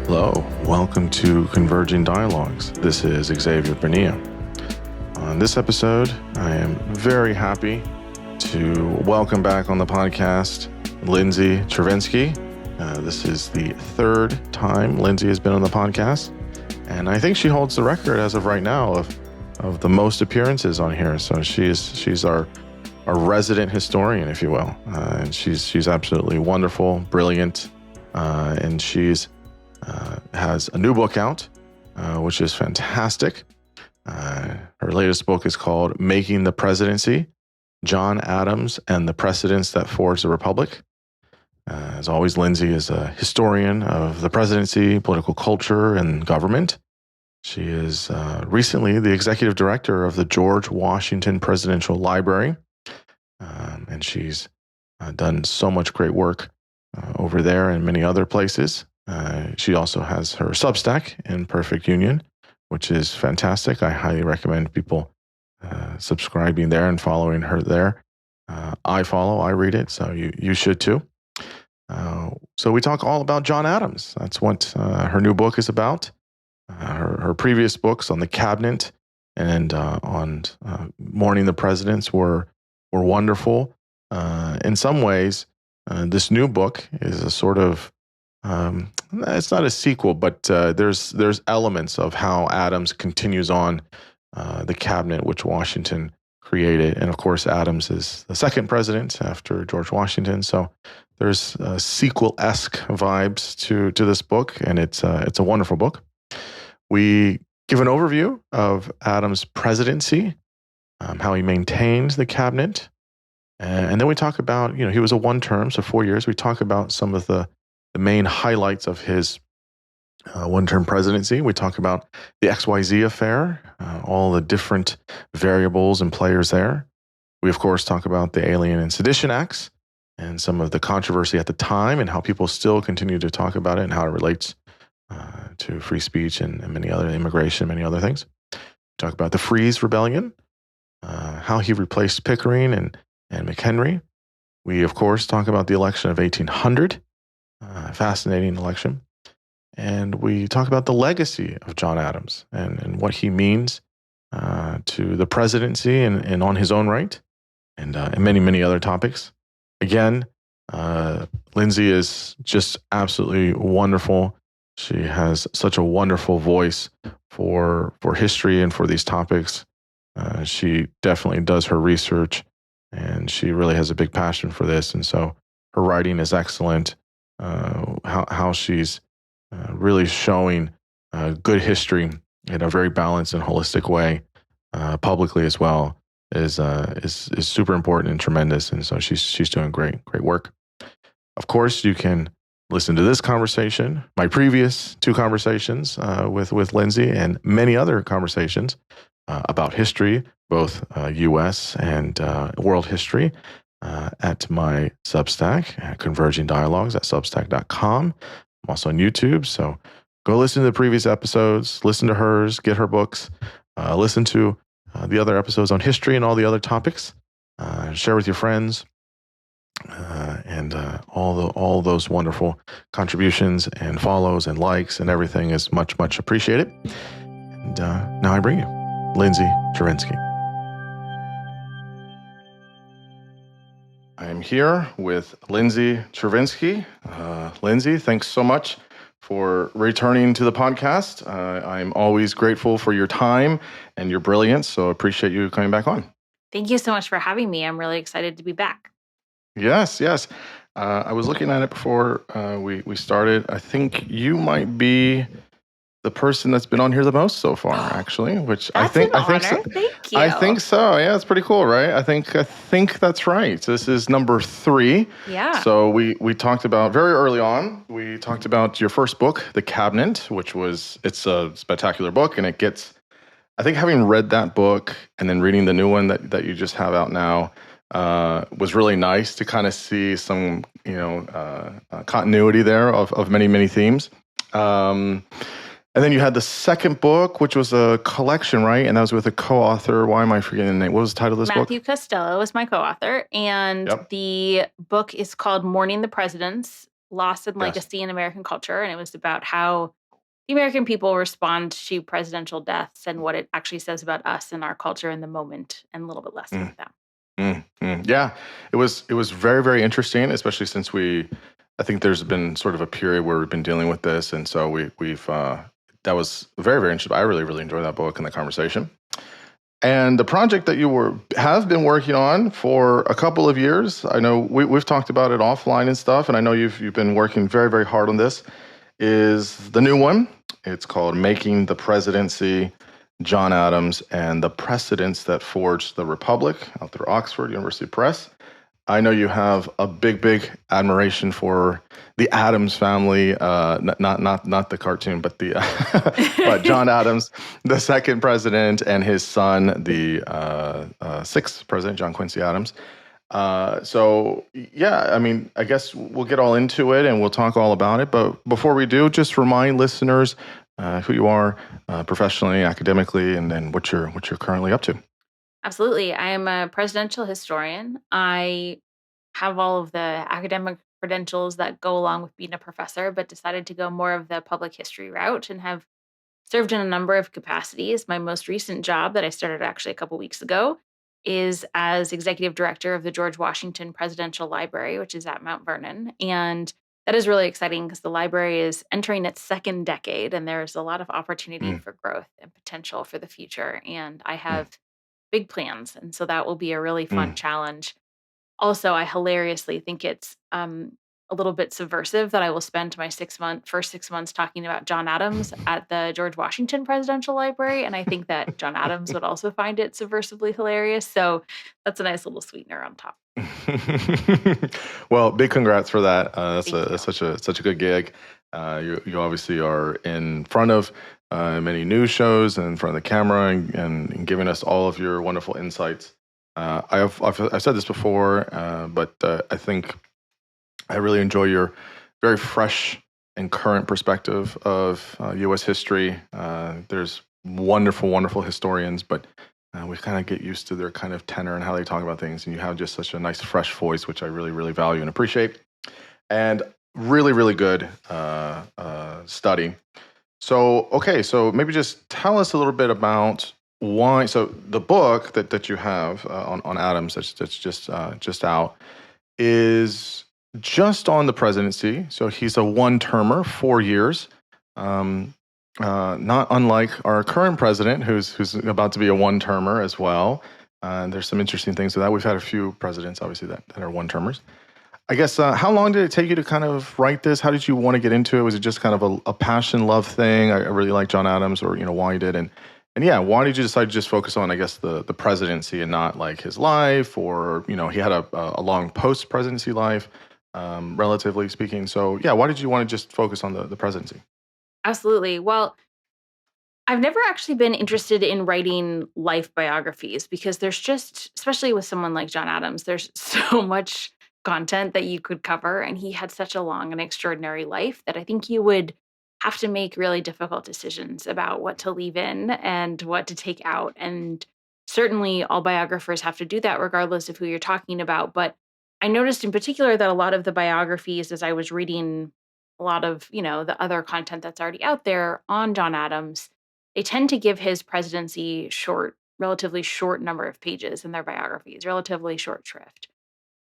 Hello, welcome to Converging Dialogues. This is Xavier Bonilla. On this episode, I am very happy to welcome back on the podcast Lindsay Chervinsky. This is the third time Lindsay has been on the podcast, and I think she holds the record as of right now of the most appearances on here. So she's our resident historian, if you will, and she's absolutely wonderful, brilliant, and she's has a new book out, which is fantastic. Her latest book is called Making the Presidency, John Adams and the Precedents that Forged the Republic. As always, Lindsay is a historian of the presidency, political culture, and government. She is recently the executive director of the George Washington Presidential Library, and she's done so much great work over there and many other places. She also has her Substack in Perfect Union, which is fantastic. I highly recommend people subscribing there and following her there. I read it, so you should too. So we talk all about John Adams. That's what her new book is about. Her previous books on the cabinet and on Mourning the Presidents were wonderful. In some ways, this new book is a sort of it's not a sequel, but there's elements of how Adams continues on the cabinet which Washington created, and of course Adams is the second president after George Washington. So there's sequel-esque vibes to this book, and it's a wonderful book. We give an overview of Adams' presidency, how he maintained the cabinet, and then we talk about, he was a one-term, so 4 years. We talk about some of the main highlights of his one-term presidency. We talk about the XYZ affair, all the different variables and players there. We, of course, talk about the Alien and Sedition Acts and some of the controversy at the time and how people still continue to talk about it and how it relates to free speech and many other immigration, many other things. We talk about the Freeze Rebellion, how he replaced Pickering and McHenry. We, of course, talk about the election of 1800, fascinating election. And we talk about the legacy of John Adams and what he means to the presidency and on his own right, and many, many other topics. Again, Lindsay is just absolutely wonderful. She has such a wonderful voice for history and for these topics. She definitely does her research, and she really has a big passion for this. And so her writing is excellent. How she's really showing good history in a very balanced and holistic way, publicly as well, is super important and tremendous. And so she's doing great work. Of course, you can listen to this conversation, my previous two conversations with Lindsay, and many other conversations about history, both U.S. and world history, at my Substack, at Converging Dialogues at Substack.com. I'm also on YouTube, so go listen to the previous episodes, listen to hers, get her books, listen to the other episodes on history and all the other topics, share with your friends, and all those wonderful contributions and follows and likes and everything is much, much appreciated. And now I bring you Lindsay Chervinsky. I am here with Lindsay Chervinsky. Lindsay, thanks so much for returning to the podcast. I'm always grateful for your time and your brilliance, so appreciate you coming back on. Thank you so much for having me. I'm really excited to be back. Yes. I was looking at it before we started. I think you might be the person that's been on here the most so far, actually, which I think so. Thank you. I think so. Yeah, it's pretty cool, right? I think that's right. So this is number 3. Yeah. So we talked about very early on. We talked about your first book, The Cabinet, which it's a spectacular book, and it gets. I think having read that book and then reading the new one that you just have out now was really nice to kind of see some continuity there of many themes. And then you had the second book, which was a collection, right? And that was with a co-author. Why am I forgetting the name? What was the title of this book? Matthew Costello is my co-author. And the book is called Mourning the Presidents, Loss and Yes. Legacy in American Culture. And it was about how the American people respond to presidential deaths and what it actually says about us and our culture in the moment, and a little bit less Mm, about them. Yeah, it was very, very interesting, especially since I think there's been sort of a period where we've been dealing with this, and so we've that was very, very interesting. I really, really enjoyed that book and the conversation. And the project that you have been working on for a couple of years, I know we've talked about it offline and stuff, and I know you've been working very, very hard on this, is the new one. It's called Making the Presidency, John Adams and the Precedents That Forged the Republic, out through Oxford University Press. I know you have a big, big admiration for the Adams family, not the cartoon, but the but John Adams, the second president, and his son, the sixth president, John Quincy Adams. So yeah, I mean, I guess we'll get all into it and we'll talk all about it. But before we do, just remind listeners who you are professionally, academically, and then what you're currently up to. Absolutely. I am a presidential historian. I have all of the academic credentials that go along with being a professor, but decided to go more of the public history route and have served in a number of capacities. My most recent job that I started actually a couple weeks ago is as executive director of the George Washington Presidential Library, which is at Mount Vernon. And that is really exciting because the library is entering its second decade and there's a lot of opportunity Mm, for growth and potential for the future. And I mm, have big plans. And so that will be a really fun mm. challenge. Also, I hilariously think it's a little bit subversive that I will spend my first 6 months talking about John Adams at the George Washington Presidential Library. And I think that John Adams would also find it subversively hilarious. So that's a nice little sweetener on top. Well, big congrats for that. Thank That's you. such a good gig. You obviously are in front of many news shows and in front of the camera and giving us all of your wonderful insights. I've said this before, but I think I really enjoy your very fresh and current perspective of U.S. history. There's wonderful, wonderful historians, but we kind of get used to their kind of tenor and how they talk about things. And you have just such a nice, fresh voice, which I really, really value and appreciate. And really, really good study. So, okay, so maybe just tell us a little bit about why. So, the book that you have on Adams that's just out is just on the presidency. So he's a one-termer, 4 years. Um, Not unlike our current president, who's about to be a one-termer as well. There's some interesting things with that. We've had a few presidents, obviously, that are one-termers. I guess, how long did it take you to kind of write this? How did you want to get into it? Was it just kind of a passion, love thing? I really like John Adams, or why you did, and yeah, why did you decide to just focus on, I guess, the presidency and not like his life, or he had a long post presidency life, relatively speaking. So yeah, why did you want to just focus on the presidency? Absolutely. Well, I've never actually been interested in writing life biographies because there's just, especially with someone like John Adams, there's so much content that you could cover. And he had such a long and extraordinary life that I think you would have to make really difficult decisions about what to leave in and what to take out. And certainly all biographers have to do that regardless of who you're talking about. But I noticed in particular that a lot of the biographies, as I was reading a lot of, the other content that's already out there on John Adams, they tend to give his presidency relatively short number of pages in their biographies, relatively short shrift.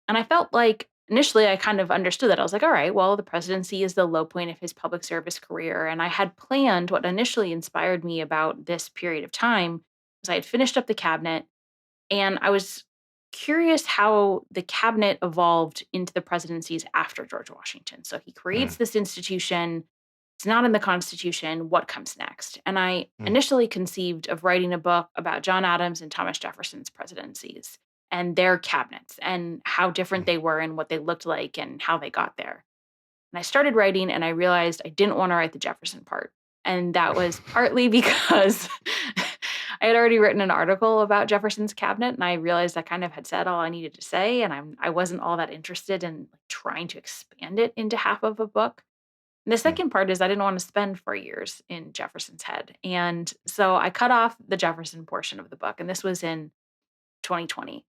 And I felt like initially I kind of understood that. I was like, all right, well, the presidency is the low point of his public service career. And I had planned what initially inspired me about this period of time was I had finished up the cabinet and I was curious how the cabinet evolved into the presidencies after George Washington. So he Mm, creates this institution. It's not in the Constitution. What comes next? And I mm, initially conceived of writing a book about John Adams and Thomas Jefferson's presidencies and their cabinets and how different mm, they were and what they looked like and how they got there. And I started writing and I realized I didn't want to write the Jefferson part. And that was partly because I had already written an article about Jefferson's cabinet and I realized I kind of had said all I needed to say and I wasn't all that interested in like, trying to expand it into half of a book. And the mm, second part is I didn't want to spend 4 years in Jefferson's head. And so I cut off the Jefferson portion of the book and this was in 2020.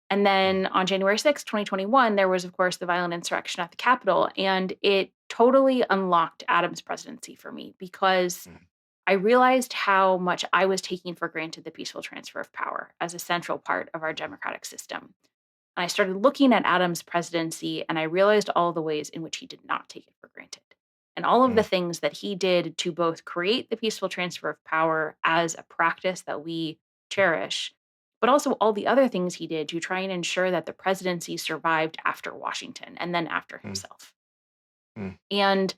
And then on January 6th, 2021, there was, of course, the violent insurrection at the Capitol. And it totally unlocked Adams' presidency for me because Mm, I realized how much I was taking for granted the peaceful transfer of power as a central part of our democratic system. And I started looking at Adams' presidency and I realized all the ways in which he did not take it for granted. And all of the mm, things that he did to both create the peaceful transfer of power as a practice that we cherish, but also all the other things he did to try and ensure that the presidency survived after Washington and then after mm, himself. mm, And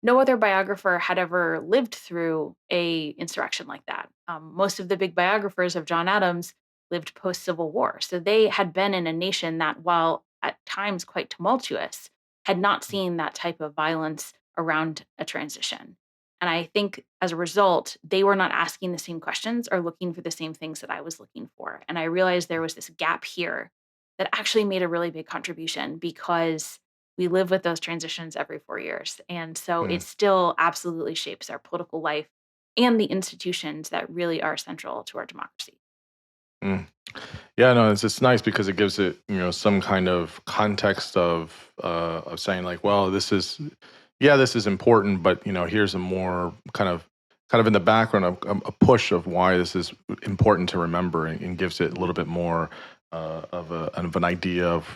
no other biographer had ever lived through a insurrection like that. Most of the big biographers of John Adams lived post Civil War, so they had been in a nation that, while at times quite tumultuous, had not seen that type of violence around a transition. And I think as a result, they were not asking the same questions or looking for the same things that I was looking for. And I realized there was this gap here that actually made a really big contribution because we live with those transitions every 4 years. And so it mm, still absolutely shapes our political life and the institutions that really are central to our democracy. mm. Yeah, no, it's nice because it gives it, some kind of context of saying like, well, this is important, but here's a more kind of in the background a push of why this is important to remember, and gives it a little bit more of an idea of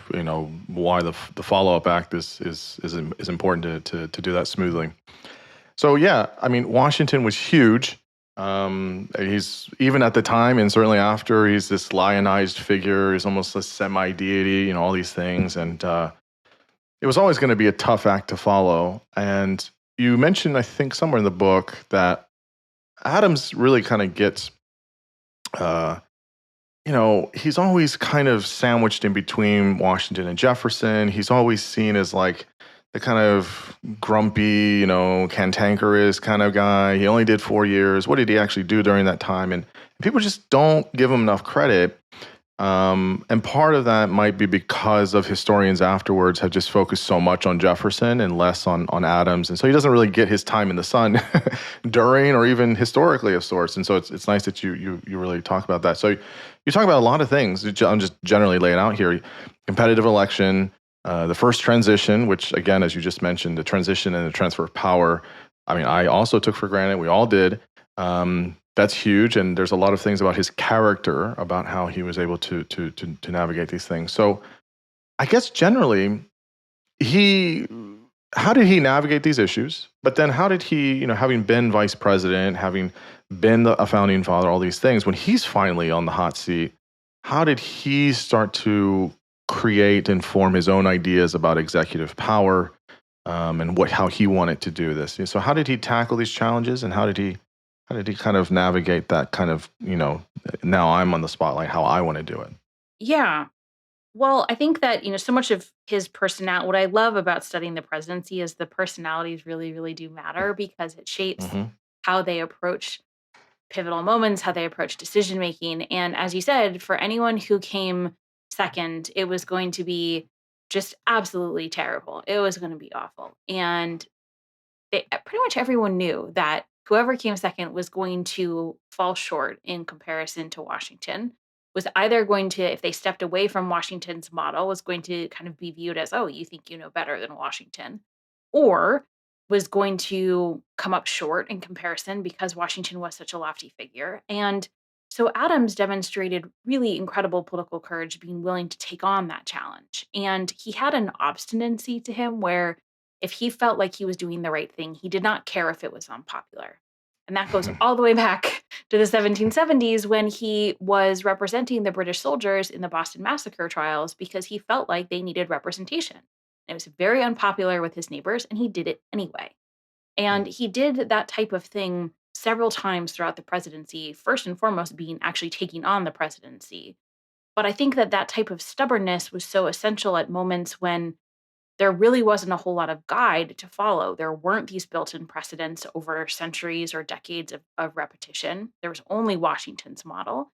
why the follow up act is important to do that smoothly. So yeah, I mean, Washington was huge. He's even at the time and certainly after, he's this lionized figure. He's almost a semi deity, all these things, and it was always going to be a tough act to follow. And you mentioned, I think, somewhere in the book that Adams really kind of gets, uh, he's always kind of sandwiched in between Washington and Jefferson. He's always seen as like the kind of grumpy, cantankerous kind of guy. He only did 4 years. What did he actually do during that time? And people just don't give him enough credit. And part of that might be because of historians afterwards have just focused so much on Jefferson and less on Adams. And so he doesn't really get his time in the sun during or even historically of sorts. And so it's nice that you really talk about that. So you talk about a lot of things. I'm just generally laying out here. Competitive election, the first transition, which again, as you just mentioned, the transition and the transfer of power. I mean, I also took for granted. We all did. That's huge, and there's a lot of things about his character, about how he was able to navigate these things. So, I guess generally, he how did he navigate these issues? But then, how did he, having been vice president, having been a founding father, all these things, when he's finally on the hot seat, how did he start to create and form his own ideas about executive power, and how he wanted to do this? So, how did he tackle these challenges, and how did he kind of navigate that kind of, now I'm on the spotlight, how I want to do it? Yeah. Well, I think that, so much of his personality, what I love about studying the presidency is the personalities really, really do matter because it shapes Hmm. how they approach pivotal moments, how they approach decision making. And as you said, for anyone who came second, it was going to be just absolutely terrible. It was going to be awful. And pretty much everyone knew that whoever came second was going to fall short in comparison to Washington. Was either going to, if they stepped away from Washington's model, was going to kind of be viewed as, oh, you think you know better than Washington, or was going to come up short in comparison because Washington was such a lofty figure. And so Adams demonstrated really incredible political courage, being willing to take on that challenge. And he had an obstinacy to him where if he felt like he was doing the right thing, he did not care if it was unpopular. And that goes all the way back to the 1770s when he was representing the British soldiers in the Boston Massacre trials because he felt like they needed representation. And it was very unpopular with his neighbors, and he did it anyway. And he did that type of thing several times throughout the presidency, first and foremost being actually taking on the presidency. But I think that that type of stubbornness was so essential at moments when there really wasn't a whole lot of guide to follow. There weren't these built in precedents over centuries or decades of repetition. There was only Washington's model.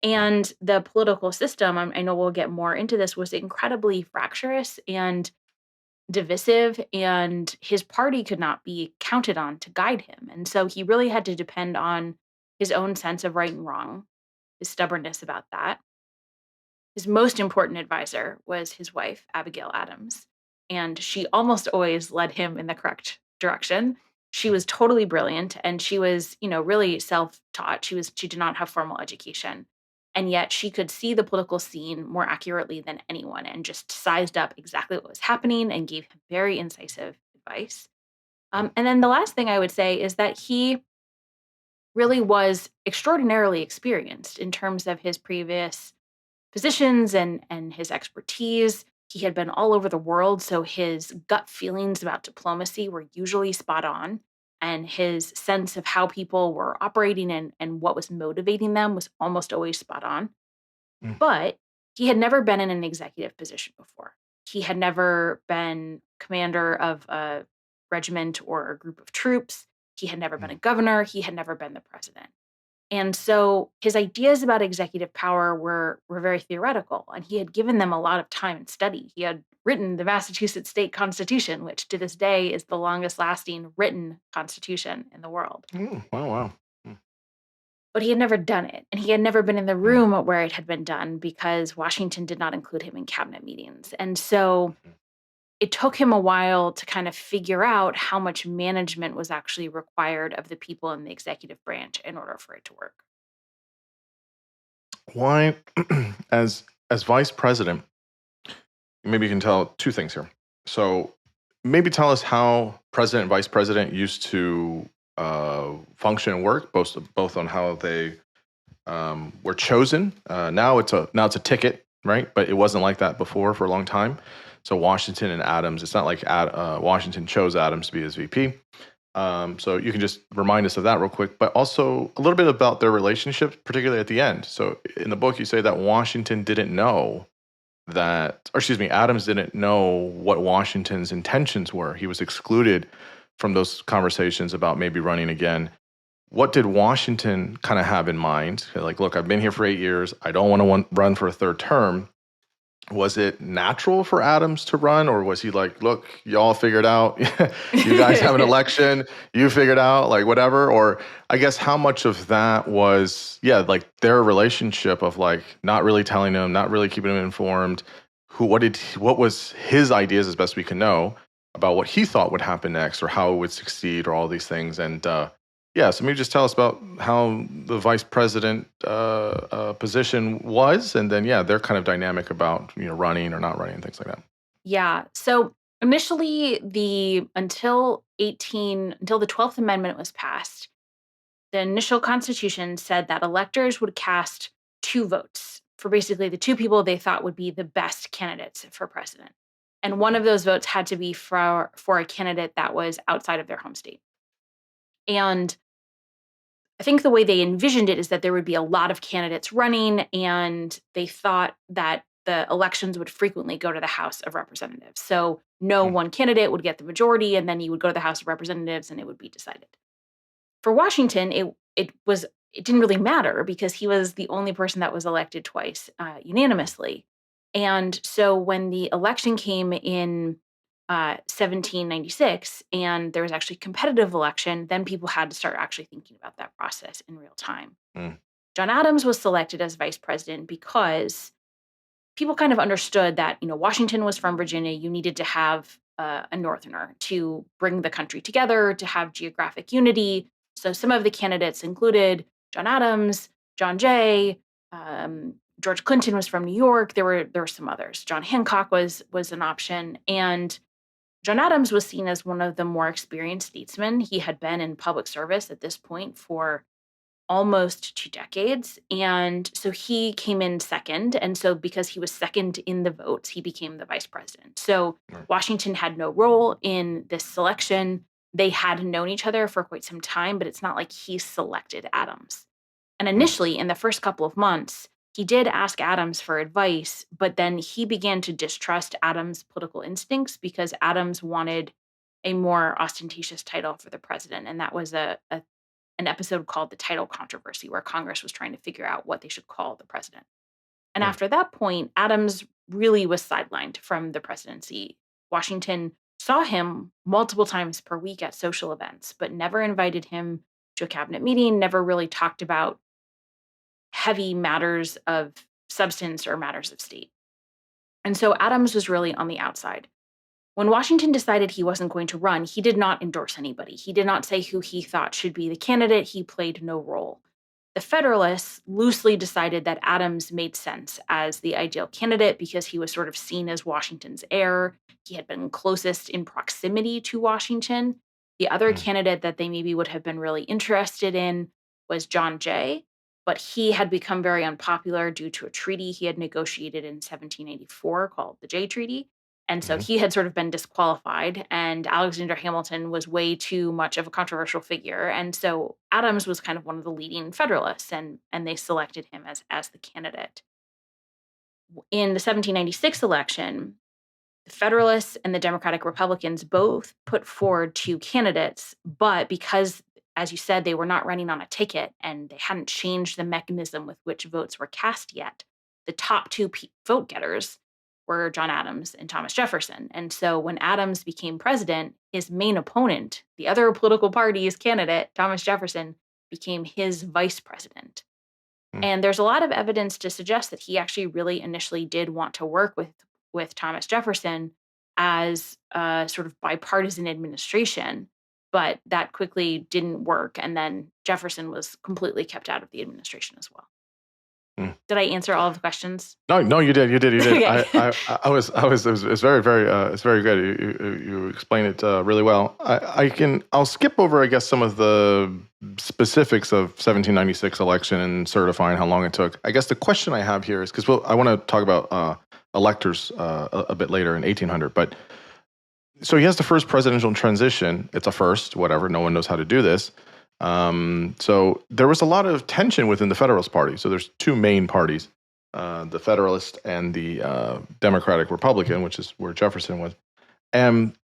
And the political system, I know we'll get more into this, was incredibly fractious and divisive, and his party could not be counted on to guide him. And so he really had to depend on his own sense of right and wrong, his stubbornness about that. His most important advisor was his wife, Abigail Adams, and she almost always led him in the correct direction. She was totally brilliant, and she was, really self-taught. She did not have formal education. And yet she could see the political scene more accurately than anyone and just sized up exactly what was happening and gave him very incisive advice. And then the last thing I would say is that he really was extraordinarily experienced in terms of his previous positions and his expertise. He had been all over the world, so his gut feelings about diplomacy were usually spot on. And his sense of how people were operating and what was motivating them was almost always spot on. Mm. But he had never been in an executive position before. He had never been commander of a regiment or a group of troops. He had never been Mm. a governor. He had never been the president. And so his ideas about executive power were very theoretical, and he had given them a lot of time and study. He had written the Massachusetts State Constitution, which to this day is the longest lasting written constitution in the world. Wow, wow. Mm. But he had never done it, and he had never been in the Mm. room where it had been done because Washington did not include him in cabinet meetings. And so it took him a while to kind of figure out how much management was actually required of the people in the executive branch in order for it to work. Why, as vice president, maybe you can tell two things here. So maybe tell us how president and vice president used to function and work, both on how they were chosen. Now it's a ticket, right? But it wasn't like that before for a long time. So Washington and Adams, it's not like Washington chose Adams to be his VP. So you can just remind us of that real quick, but also a little bit about their relationship, particularly at the end. So in the book, you say that Washington didn't know Adams didn't know what Washington's intentions were. He was excluded from those conversations about maybe running again. What did Washington kind of have in mind? Like, look, I've been here for 8 years. I don't want to run for a third term. Was it natural for Adams to run, or was he like, look, y'all figured out, you guys have an election, you figured out, like, whatever? Or I guess how much of that was, like their relationship of like not really telling him, not really keeping him informed, what was his ideas, as best we can know, about what he thought would happen next or how it would succeed or all these things. And so maybe just tell us about how the vice president position was, and then their kind of dynamic about running or not running and things like that. Yeah. So initially, until the 12th Amendment was passed, the initial Constitution said that electors would cast two votes for basically the two people they thought would be the best candidates for president. And one of those votes had to be for a candidate that was outside of their home state. And I think the way they envisioned it is that there would be a lot of candidates running, and they thought that the elections would frequently go to the House of Representatives. So no one candidate would get the majority, and then you would go to the House of Representatives and it would be decided. For Washington, it didn't really matter because he was the only person that was elected twice unanimously. And so when the election came in 1796 and there was actually competitive election, then people had to start actually thinking about that process in real time. Mm. John Adams was selected as vice president because people kind of understood that, Washington was from Virginia. You needed to have a Northerner to bring the country together, to have geographic unity. So some of the candidates included John Adams, John Jay, George Clinton was from New York. There were some others. John Hancock was an option, and John Adams was seen as one of the more experienced statesmen. He had been in public service at this point for almost 2 decades. And so he came in second. And so because he was second in the votes, he became the vice president. So Right. Washington had no role in this selection. They had known each other for quite some time, but it's not like he selected Adams. And initially, in the first couple of months, he did ask Adams for advice, but then he began to distrust Adams' political instincts because Adams wanted a more ostentatious title for the president. And that was an episode called the Title Controversy, where Congress was trying to figure out what they should call the president. And Hmm. after that point, Adams really was sidelined from the presidency. Washington saw him multiple times per week at social events, but never invited him to a cabinet meeting, never really talked about heavy matters of substance or matters of state. And so Adams was really on the outside. When Washington decided he wasn't going to run, he did not endorse anybody. He did not say who he thought should be the candidate. He played no role. The Federalists loosely decided that Adams made sense as the ideal candidate because he was sort of seen as Washington's heir. He had been closest in proximity to Washington. The other candidate that they maybe would have been really interested in was John Jay, but he had become very unpopular due to a treaty he had negotiated in 1784 called the Jay Treaty. And so he had sort of been disqualified, and Alexander Hamilton was way too much of a controversial figure. And so Adams was kind of one of the leading Federalists, and they selected him as the candidate. In the 1796 election, the Federalists and the Democratic Republicans both put forward two candidates, but because, as you said, they were not running on a ticket and they hadn't changed the mechanism with which votes were cast yet, the top two vote getters were John Adams and Thomas Jefferson. And so when Adams became president, his main opponent, the other political party's candidate, Thomas Jefferson, became his vice president. And there's a lot of evidence to suggest that he actually really initially did want to work with Thomas Jefferson as a sort of bipartisan administration, but that quickly didn't work. And then Jefferson was completely kept out of the administration as well. Did I answer all of the questions? No, you did. Okay. It was very, it's very good. You explained it really well. I'll skip over, I guess, some of the specifics of 1796 election and certifying how long it took. I guess the question I have here is, because I want to talk about electors a bit later in 1800, but so he has the first presidential transition. It's a first, whatever. No one knows how to do this. So there was a lot of tension within the Federalist Party. So there's two main parties, the Federalist and the Democratic Republican, which is where Jefferson was. And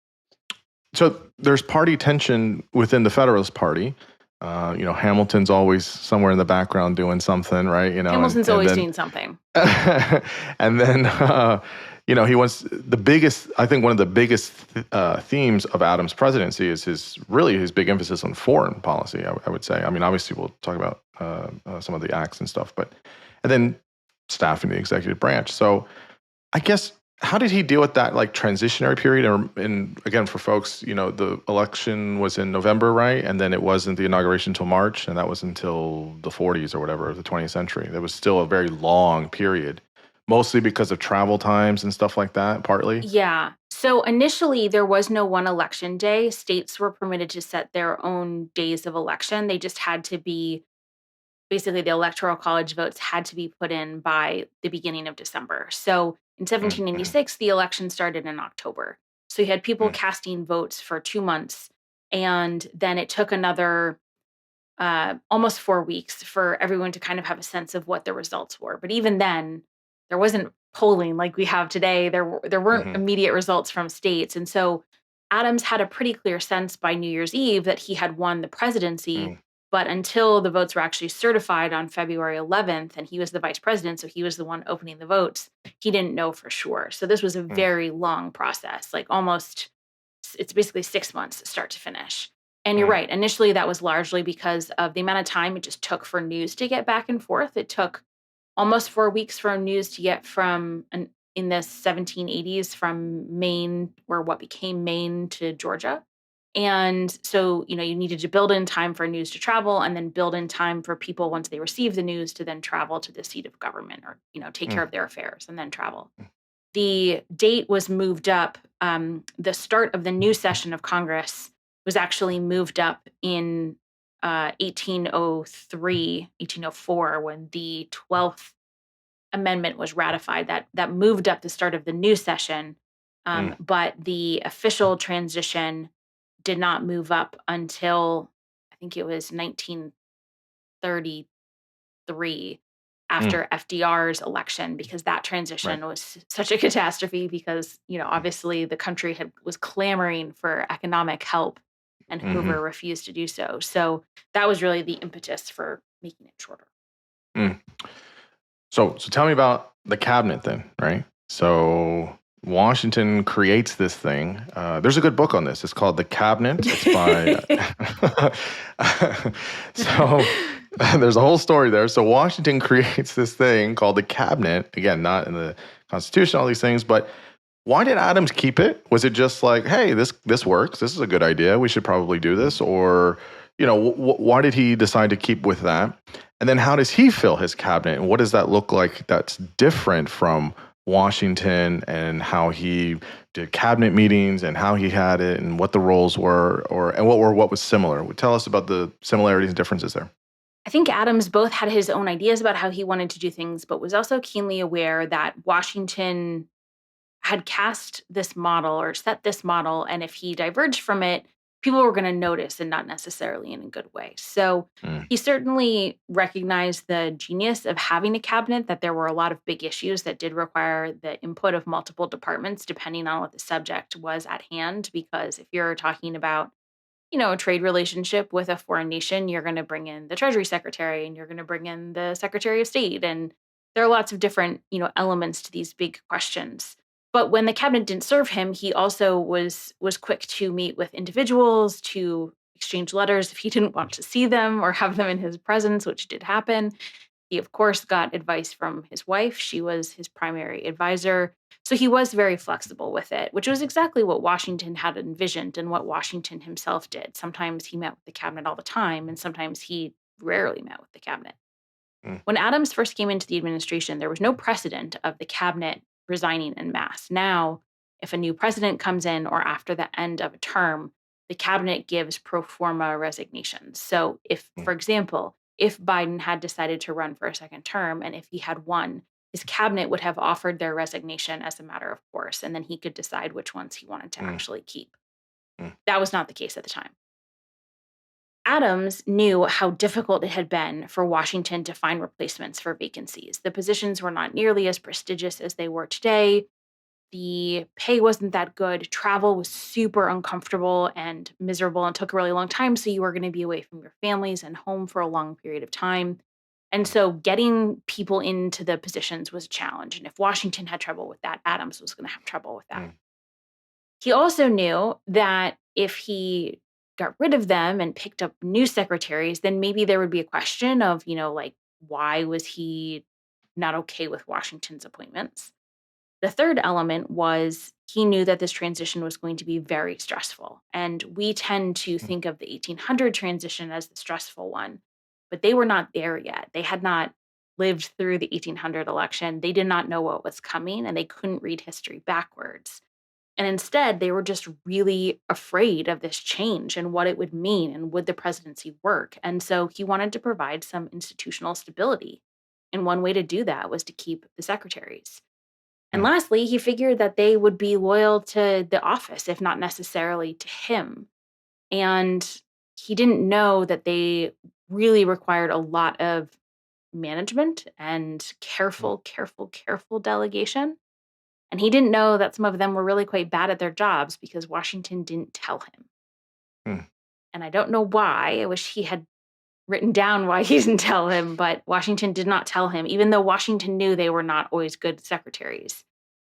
so there's party tension within the Federalist Party. Hamilton's always somewhere in the background doing something, right? Hamilton's always doing something. And then, he wants the biggest, I think one of the biggest themes of Adams' presidency is his big emphasis on foreign policy, I would say. I mean, obviously we'll talk about some of the acts and stuff, and then staffing the executive branch. So I guess, how did he deal with that transitionary period? And again, for folks, the election was in November, right? And then it wasn't the inauguration until March, and that was until the 40s or whatever of the 20th century. There was still a very long period, mostly because of travel times and stuff like that, partly. Yeah. So initially, there was no one election day. States were permitted to set their own days of election. They just had to be, basically, the Electoral College votes had to be put in by the beginning of December. So in 1796, the election started in October. So you had people casting votes for 2 months, and then it took another almost 4 weeks for everyone to kind of have a sense of what the results were. But even then, there wasn't polling like we have today. There weren't immediate results from states. And so Adams had a pretty clear sense by New Year's Eve that he had won the presidency. But until the votes were actually certified on February 11th, and he was the vice president, so he was the one opening the votes, he didn't know for sure. So this was a very long process, it's basically 6 months start to finish. And you're right. Initially, that was largely because of the amount of time it just took for news to get back and forth. It took almost 4 weeks for news to get in the 1780s from Maine, or what became Maine, to Georgia. And so, you needed to build in time for news to travel, and then build in time for people, once they received the news, to then travel to the seat of government, or, take care of their affairs and then travel. The date was moved up. The start of the new session of Congress was actually moved up in 1804, when the 12th Amendment was ratified. That moved up the start of the new session, but the official transition did not move up until, I think it was 1933, after FDR's election, because that transition was such a catastrophe, because, obviously the country was clamoring for economic help, and Hoover refused to do so. So that was really the impetus for making it shorter. So tell me about the cabinet then, right? So Washington creates this thing. There's a good book on this. It's called The Cabinet. It's by there's a whole story there. So Washington creates this thing called the cabinet. Again, not in the Constitution, all these things, but why did Adams keep it? Was it just like, hey, this works. This is a good idea. We should probably do this. Or, why did he decide to keep with that? And then how does he fill his cabinet? And what does that look like that's different from Washington, and how he did cabinet meetings and how he had it and what the roles were, and what was similar? Tell us about the similarities and differences there. I think Adams both had his own ideas about how he wanted to do things, but was also keenly aware that Washington had cast this model or set this model, and if he diverged from it, people were going to notice, and not necessarily in a good way. So he certainly recognized the genius of having a cabinet, that there were a lot of big issues that did require the input of multiple departments, depending on what the subject was at hand. Because if you're talking about, a trade relationship with a foreign nation, you're going to bring in the Treasury Secretary, and you're going to bring in the Secretary of State. And there are lots of different, elements to these big questions. But when the cabinet didn't serve him, he also was quick to meet with individuals, to exchange letters if he didn't want to see them or have them in his presence, which did happen. He, of course, got advice from his wife. She was his primary advisor. So he was very flexible with it, which was exactly what Washington had envisioned and what Washington himself did. Sometimes he met with the cabinet all the time, and sometimes he rarely met with the cabinet. When Adams first came into the administration, there was no precedent of the cabinet resigning en masse. Now, if a new president comes in or after the end of a term, the cabinet gives pro forma resignations. So if, for example, if Biden had decided to run for a second term, and if he had won, his cabinet would have offered their resignation as a matter of course, and then he could decide which ones he wanted to actually keep. That was not the case at the time. Adams knew how difficult it had been for Washington to find replacements for vacancies. The positions were not nearly as prestigious as they were today. The pay wasn't that good. Travel was super uncomfortable and miserable and took a really long time. So you were going to be away from your families and home for a long period of time. And so getting people into the positions was a challenge. And if Washington had trouble with that, Adams was going to have trouble with that. He also knew that if he got rid of them and picked up new secretaries, then maybe there would be a question of, why was he not okay with Washington's appointments? The third element was he knew that this transition was going to be very stressful. And we tend to think of the 1800 transition as the stressful one, but they were not there yet. They had not lived through the 1800 election. They did not know what was coming, and they couldn't read history backwards. And instead, they were just really afraid of this change and what it would mean, and would the presidency work? And so he wanted to provide some institutional stability. And one way to do that was to keep the secretaries. And lastly, he figured that they would be loyal to the office, if not necessarily to him. And he didn't know that they really required a lot of management and careful delegation. And he didn't know that some of them were really quite bad at their jobs because Washington didn't tell him. And I don't know why. I wish he had written down why he didn't tell him, but Washington did not tell him, even though Washington knew they were not always good secretaries.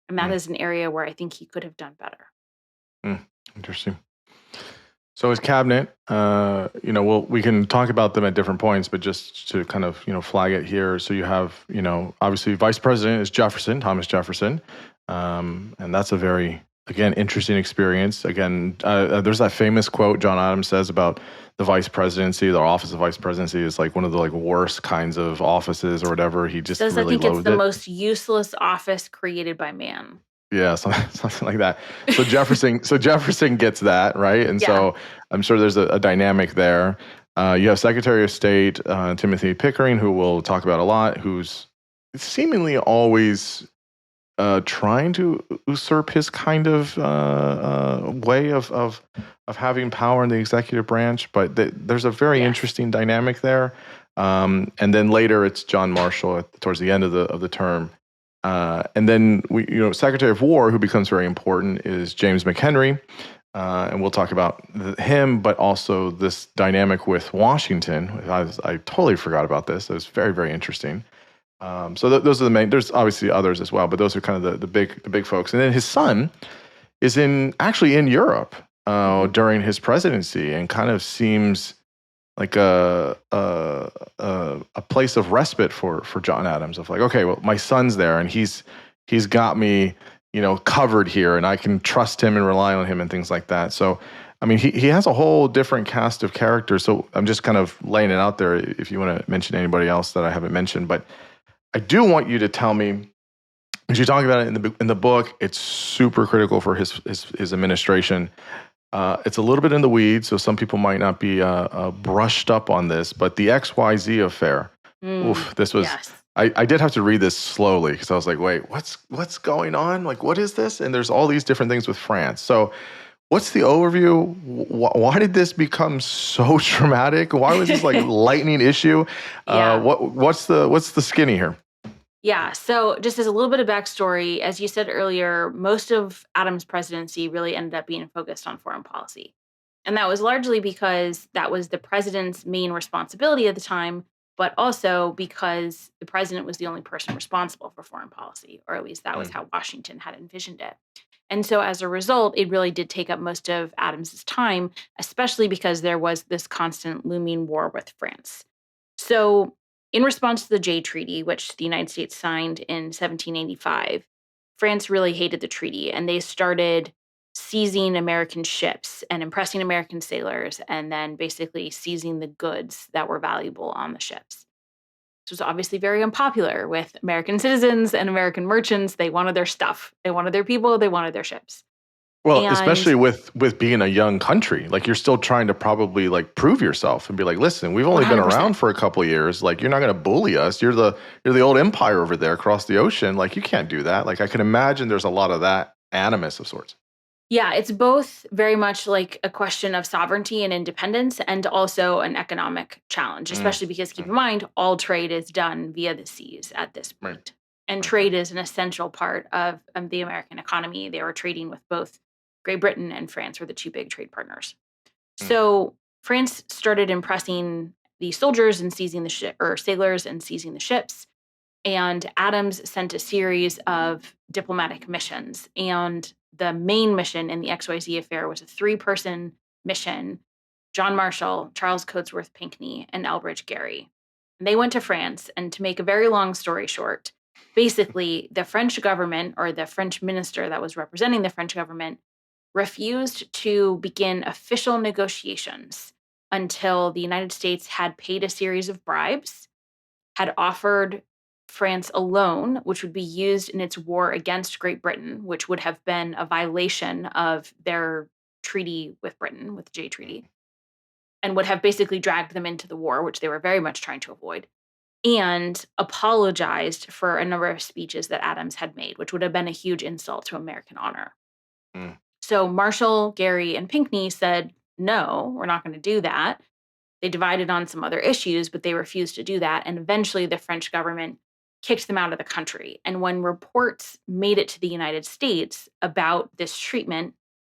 And that is an area where I think he could have done better. Interesting. So his cabinet, we can talk about them at different points, but just to kind of, flag it here. So you have, obviously vice president is Jefferson, Thomas Jefferson. And that's a very, again, interesting experience. Again, there's that famous quote John Adams says about the vice presidency, the office of vice presidency is like one of the worst kinds of offices or whatever. He just says, really I think it's loathed the it. most useless office created by man. Yeah, something like that. So Jefferson gets that, right? And so I'm sure there's a dynamic there. You have Secretary of State Timothy Pickering, who we'll talk about a lot, who's seemingly always trying to usurp his kind of way of having power in the executive branch. But there's a very interesting dynamic there. And then later it's John Marshall towards the end of the term. And then Secretary of War, who becomes very important, is James McHenry. And we'll talk about him, but also this dynamic with Washington. I totally forgot about this. It was very, very interesting. So those are the main. There's obviously others as well, but those are kind of the big folks. And then his son is actually in Europe during his presidency, and kind of seems a place of respite for John Adams of like, okay, well, my son's there and he's got me, covered here, and I can trust him and rely on him and things like that. So, I mean, he has a whole different cast of characters. So I'm just kind of laying it out there if you want to mention anybody else that I haven't mentioned. But I do want you to tell me, because you talk about it in the book, it's super critical for his administration. It's a little bit in the weeds, so some people might not be brushed up on this, but the XYZ affair. Oof, this was. Yes. I did have to read this slowly because I was like, wait, what's going on? Like, what is this? And there's all these different things with France. So what's the overview? Why did this become so dramatic? Why was this like lightning issue? Yeah. What's the skinny here? Yeah. So just as a little bit of backstory, as you said earlier, most of Adams' presidency really ended up being focused on foreign policy. And that was largely because that was the president's main responsibility at the time, but also because the president was the only person responsible for foreign policy, or at least that was how Washington had envisioned it. And so as a result, it really did take up most of Adams's time, especially because there was this constant looming war with France. So in response to the Jay Treaty, which the United States signed in 1785, France really hated the treaty and they started seizing American ships and impressing American sailors and then basically seizing the goods that were valuable on the ships. This was obviously very unpopular with American citizens and American merchants. They wanted their stuff, they wanted their people, they wanted their ships. Well, And especially with being a young country, like you're still trying to probably like prove yourself and be like, listen, we've only been 100%. around for a couple of years. Like, you're not going to bully us. You're the old empire over there across the ocean. Like, you can't do that. Like, I can imagine there's a lot of that animus of sorts. Yeah, it's both very much like a question of sovereignty and independence and also an economic challenge, especially because keep in mind, all trade is done via the seas at this point. Right. And trade is an essential part of the American economy. They were trading with both Great Britain and France were the two big trade partners. So France started impressing the soldiers and seizing the ship or sailors and seizing the ships. And Adams sent a series of diplomatic missions. And the main mission in the XYZ affair was a 3-person mission: John Marshall, Charles Cotesworth Pinckney, and Elbridge Gerry. And they went to France. And to make a very long story short, basically, the French government, or the French minister that was representing the French government, refused to begin official negotiations until the United States had paid a series of bribes, had offered France a loan, which would be used in its war against Great Britain, which would have been a violation of their treaty with Britain, with the Jay Treaty, and would have basically dragged them into the war, which they were very much trying to avoid, and apologized for a number of speeches that Adams had made, which would have been a huge insult to American honor. So Marshall, Gerry, and Pinckney said, no, we're not going to do that. They divided on some other issues, but they refused to do that. And eventually the French government kicked them out of the country. And when reports made it to the United States about this treatment,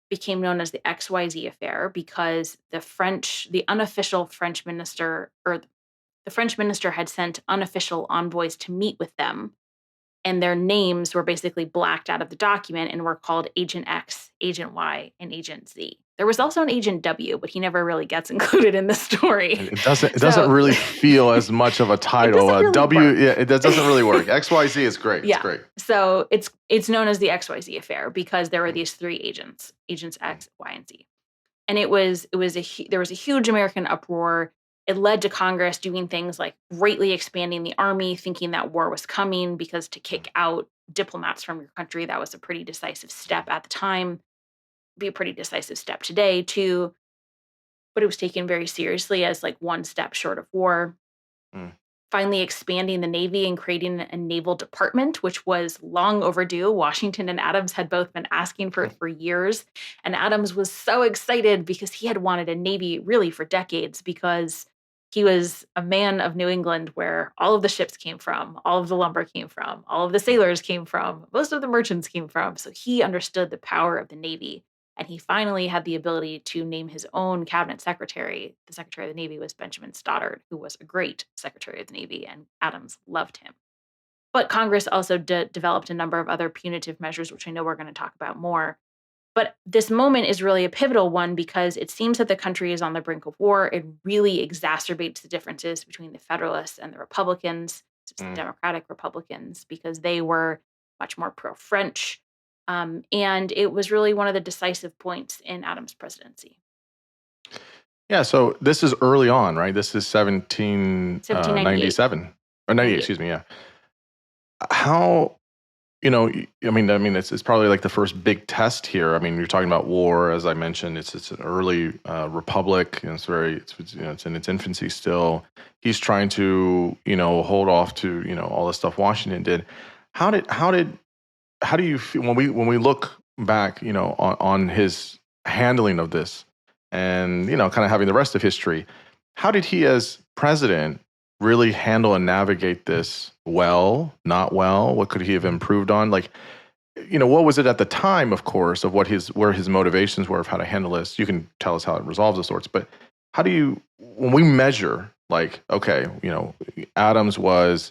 became known as the XYZ affair, because the unofficial French minister, or the French minister had sent unofficial envoys to meet with them. And their names were basically blacked out of the document and were called Agent X, Agent Y, and Agent Z. There was also an Agent W, but he never really gets included in the story. It doesn't really feel as much of a title. Really W, work. yeah, it doesn't really work. XYZ is great. Yeah. It's great. So it's known as the XYZ affair because there were these 3 agents, Agents X, Y, and Z. And there was a huge American uproar. It led to Congress doing things like greatly expanding the army, thinking that war was coming, because to kick out diplomats from your country, that was a pretty decisive step at the time. Be a pretty decisive step today too, but it was taken very seriously as like one step short of war. Finally expanding the Navy and creating a naval department, which was long overdue. Washington and Adams had both been asking for it for years. And Adams was so excited because he had wanted a Navy really for decades, because he was a man of New England where all of the ships came from, all of the lumber came from, all of the sailors came from, most of the merchants came from. So he understood the power of the Navy. And he finally had the ability to name his own cabinet secretary. The Secretary of the Navy was Benjamin Stoddard, who was a great Secretary of the Navy, and Adams loved him. But Congress also developed a number of other punitive measures, which I know we're going to talk about more. But this moment is really a pivotal one because it seems that the country is on the brink of war. It really exacerbates the differences between the Federalists and the Republicans, the Mm. Democratic Republicans, because they were much more pro-French. And it was really one of the decisive points in Adams' presidency. Yeah, so this is early on, right? This is 1798. 1797 or 98, 98. excuse me. Yeah. How, it's probably like the first big test here. I mean, you're talking about war, as I mentioned. It's an early republic, and it's in its infancy still. He's trying to hold off to all the stuff Washington did. How do you feel when we look back on his handling of this, and kind of having the rest of history? How did he, as president, really handle and navigate this well, not well? What could he have improved on? Like, what was it at the time, of course, of where his motivations were of how to handle this? You can tell us how it resolves the sorts, but how do you, when we measure, like, okay, Adams was,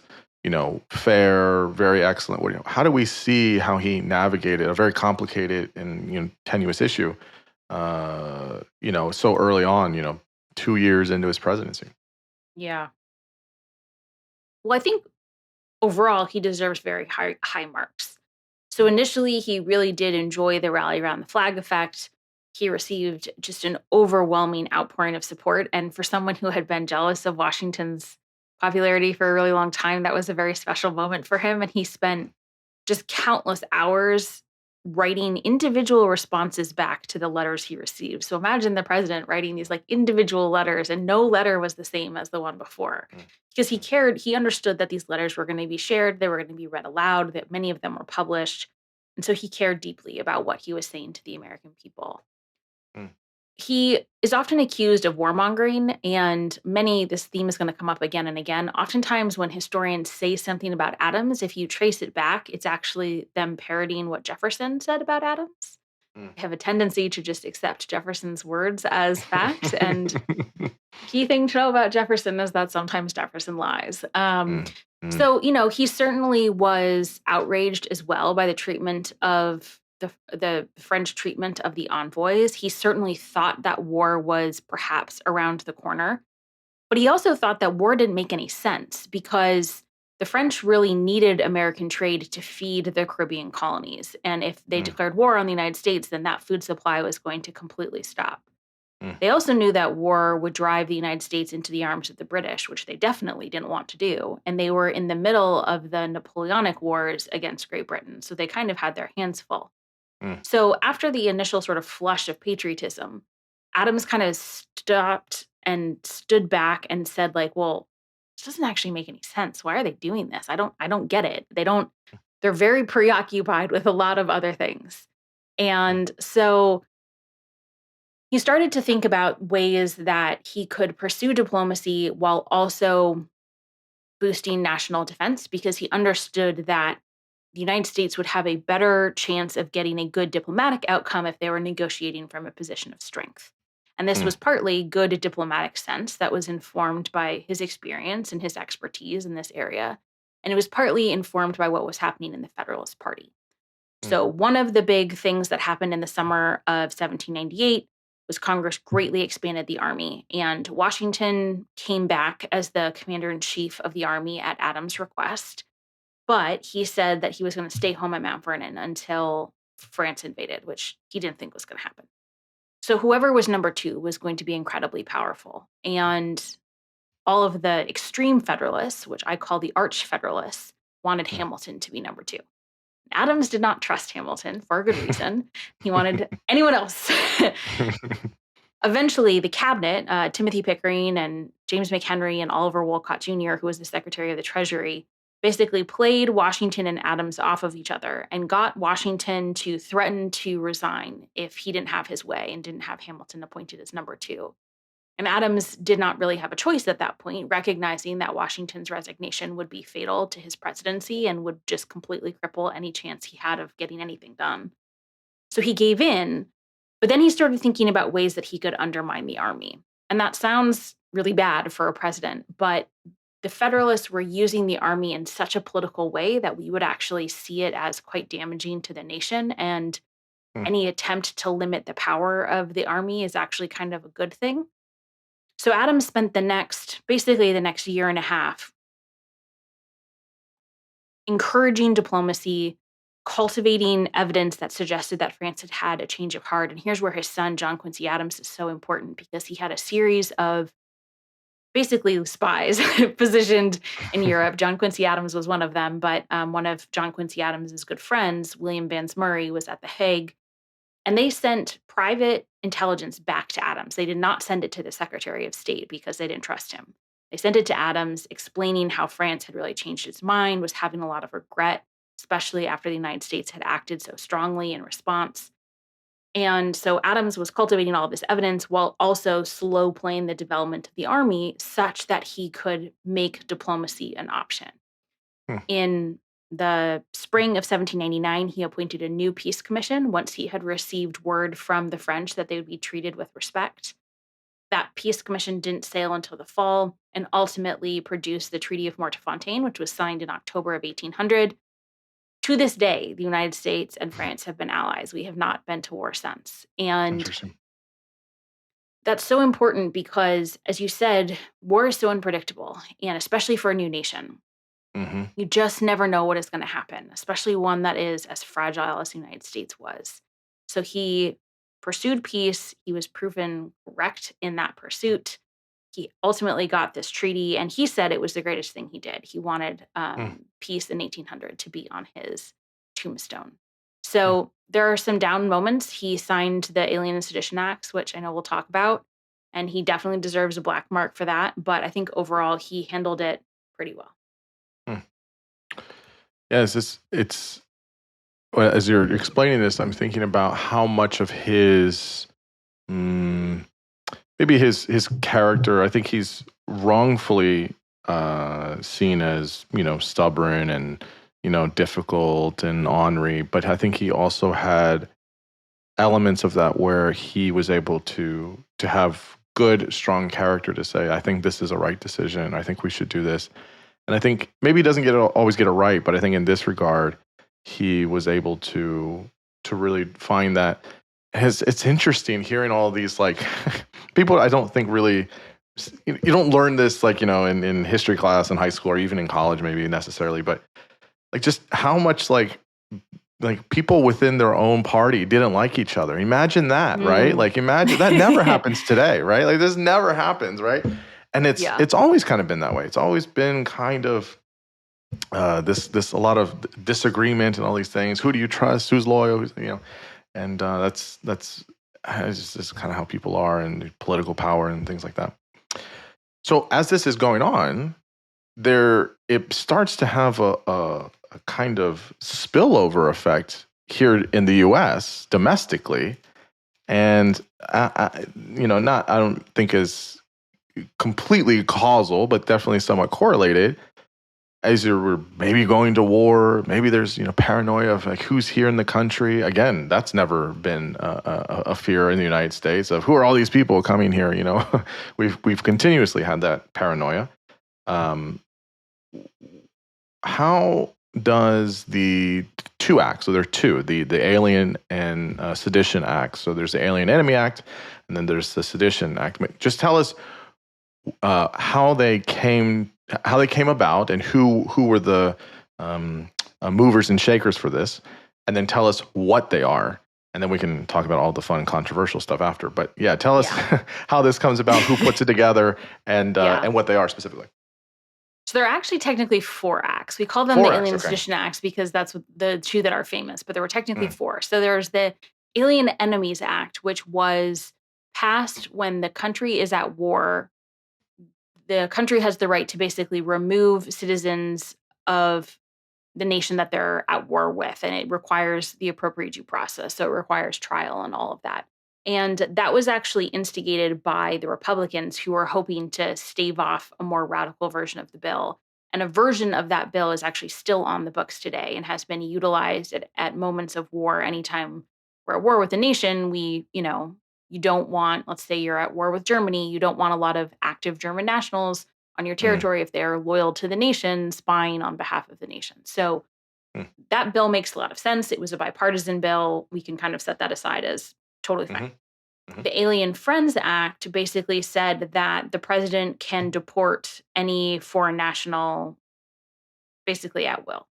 fair, very excellent. How do we see how he navigated a very complicated and tenuous issue, so early on, 2 years into his presidency? Yeah. Well, I think overall he deserves very high marks. So initially, he really did enjoy the rally around the flag effect. He received just an overwhelming outpouring of support. And for someone who had been jealous of Washington's popularity for a really long time, that was a very special moment for him. And he spent just countless hours writing individual responses back to the letters he received. So imagine the president writing these like individual letters, and no letter was the same as the one before because he understood that these letters were going to be shared, they were going to be read aloud, that many of them were published. And so he cared deeply about what he was saying to the American people. Mm. He is often accused of warmongering, and this theme is going to come up again and again. Oftentimes, when historians say something about Adams, if you trace it back, it's actually them parodying what Jefferson said about Adams. Mm. They have a tendency to just accept Jefferson's words as fact. And key thing to know about Jefferson is that sometimes Jefferson lies. Mm. So, he certainly was outraged as well by the treatment of the French treatment of the envoys. He certainly thought that war was perhaps around the corner, but he also thought that war didn't make any sense because the French really needed American trade to feed the Caribbean colonies. And if they declared war on the United States, then that food supply was going to completely stop. Mm. They also knew that war would drive the United States into the arms of the British, which they definitely didn't want to do. And they were in the middle of the Napoleonic Wars against Great Britain. So they kind of had their hands full. Mm. So after the initial sort of flush of patriotism, Adams kind of stopped and stood back and said, like, well, this doesn't actually make any sense. Why are they doing this? I don't get it. They're very preoccupied with a lot of other things. And so he started to think about ways that he could pursue diplomacy while also boosting national defense, because he understood that the United States would have a better chance of getting a good diplomatic outcome if they were negotiating from a position of strength. And this was partly good diplomatic sense that was informed by his experience and his expertise in this area. And it was partly informed by what was happening in the Federalist Party. So one of the big things that happened in the summer of 1798 was Congress greatly expanded the Army, and Washington came back as the commander-in-chief of the Army at Adams' request. But he said that he was going to stay home at Mount Vernon until France invaded, which he didn't think was going to happen. So whoever was number two was going to be incredibly powerful. And all of the extreme Federalists, which I call the Arch Federalists, wanted Hamilton to be number two. Adams did not trust Hamilton for a good reason. He wanted anyone else. Eventually, the cabinet, Timothy Pickering and James McHenry and Oliver Wolcott Jr., who was the Secretary of the Treasury, basically played Washington and Adams off of each other and got Washington to threaten to resign if he didn't have his way and didn't have Hamilton appointed as number two. And Adams did not really have a choice at that point, recognizing that Washington's resignation would be fatal to his presidency and would just completely cripple any chance he had of getting anything done. So he gave in, but then he started thinking about ways that he could undermine the army. And that sounds really bad for a president, but the Federalists were using the army in such a political way that we would actually see it as quite damaging to the nation. And Mm. any attempt to limit the power of the army is actually kind of a good thing. So Adams spent basically the next year and a half encouraging diplomacy, cultivating evidence that suggested that France had had a change of heart. And here's where his son, John Quincy Adams, is so important because he had a series of basically spies positioned in Europe. John Quincy Adams was one of them, but one of John Quincy Adams's good friends, William Vance Murray, was at The Hague. And they sent private intelligence back to Adams. They did not send it to the Secretary of State because they didn't trust him. They sent it to Adams, explaining how France had really changed its mind, was having a lot of regret, especially after the United States had acted so strongly in response. And so Adams was cultivating all of this evidence while also slow playing the development of the army such that he could make diplomacy an option. Hmm. In the spring of 1799, he appointed a new peace commission once he had received word from the French that they would be treated with respect. That peace commission didn't sail until the fall and ultimately produced the Treaty of Mortefontaine, which was signed in October of 1800. To this day, the United States and France have been allies. We have not been to war since. And Interesting. that's so important because, as you said, war is so unpredictable, and especially for a new nation. Hmm. You just never know what is going to happen, especially one that is as fragile as the United States was. So he pursued peace. He was proven correct in that pursuit. He ultimately got this treaty, and he said it was the greatest thing he did. He wanted peace in 1800 to be on his tombstone. So there are some down moments. He signed the Alien and Sedition Acts, which I know we'll talk about, and he definitely deserves a black mark for that. But I think overall he handled it pretty well. Yes, it's well, as you're explaining this, I'm thinking about how much of his maybe his character. I think he's wrongfully seen as stubborn and difficult and ornery, but I think he also had elements of that where he was able to have good, strong character to say, I think this is a right decision. I think we should do this. And I think maybe he doesn't always get it right, but I think in this regard, he was able to really find that. It's interesting hearing all these like people. I don't think really you don't learn this like in history class in high school or even in college maybe necessarily, but like just how much like people within their own party didn't like each other. Imagine that, right? Like imagine that never happens today, right? Like this never happens, right? And it's always kind of been that way. It's always been kind of this a lot of disagreement and all these things. Who do you trust? Who's loyal? And that's just kind of how people are and political power and things like that. So as this is going on, it starts to have a kind of spillover effect here in the U.S. domestically, and I don't think is completely causal, but definitely somewhat correlated. As you're maybe going to war, maybe there's paranoia of like who's here in the country. Again, that's never been a fear in the United States of who are all these people coming here. We've continuously had that paranoia. How does the two acts? So there are two: the Alien and Sedition Acts. So there's the Alien Enemy Act, and then there's the Sedition Act. Just tell us how they came about and who were the movers and shakers for this, and then tell us what they are, and then we can talk about all the fun controversial stuff after. But yeah, tell us how this comes about, who puts it together, and what they are specifically. So there are actually technically 4 acts. We call them the Alien and Sedition Acts because that's the 2 that are famous, but there were technically 4. So there's the Alien Enemies Act, which was passed when the country is at war. The country has the right to basically remove citizens of the nation that they're at war with, and it requires the appropriate due process. So it requires trial and all of that. And that was actually instigated by the Republicans who were hoping to stave off a more radical version of the bill. And a version of that bill is actually still on the books today and has been utilized at moments of war. Anytime we're at war with a nation, you don't want, let's say you're at war with Germany, you don't want a lot of active German nationals on your territory if they're loyal to the nation, spying on behalf of the nation. So Mm. That bill makes a lot of sense. It was a bipartisan bill. We can kind of set that aside as totally fine. The Alien Friends Act basically said that the president can deport any foreign national basically at will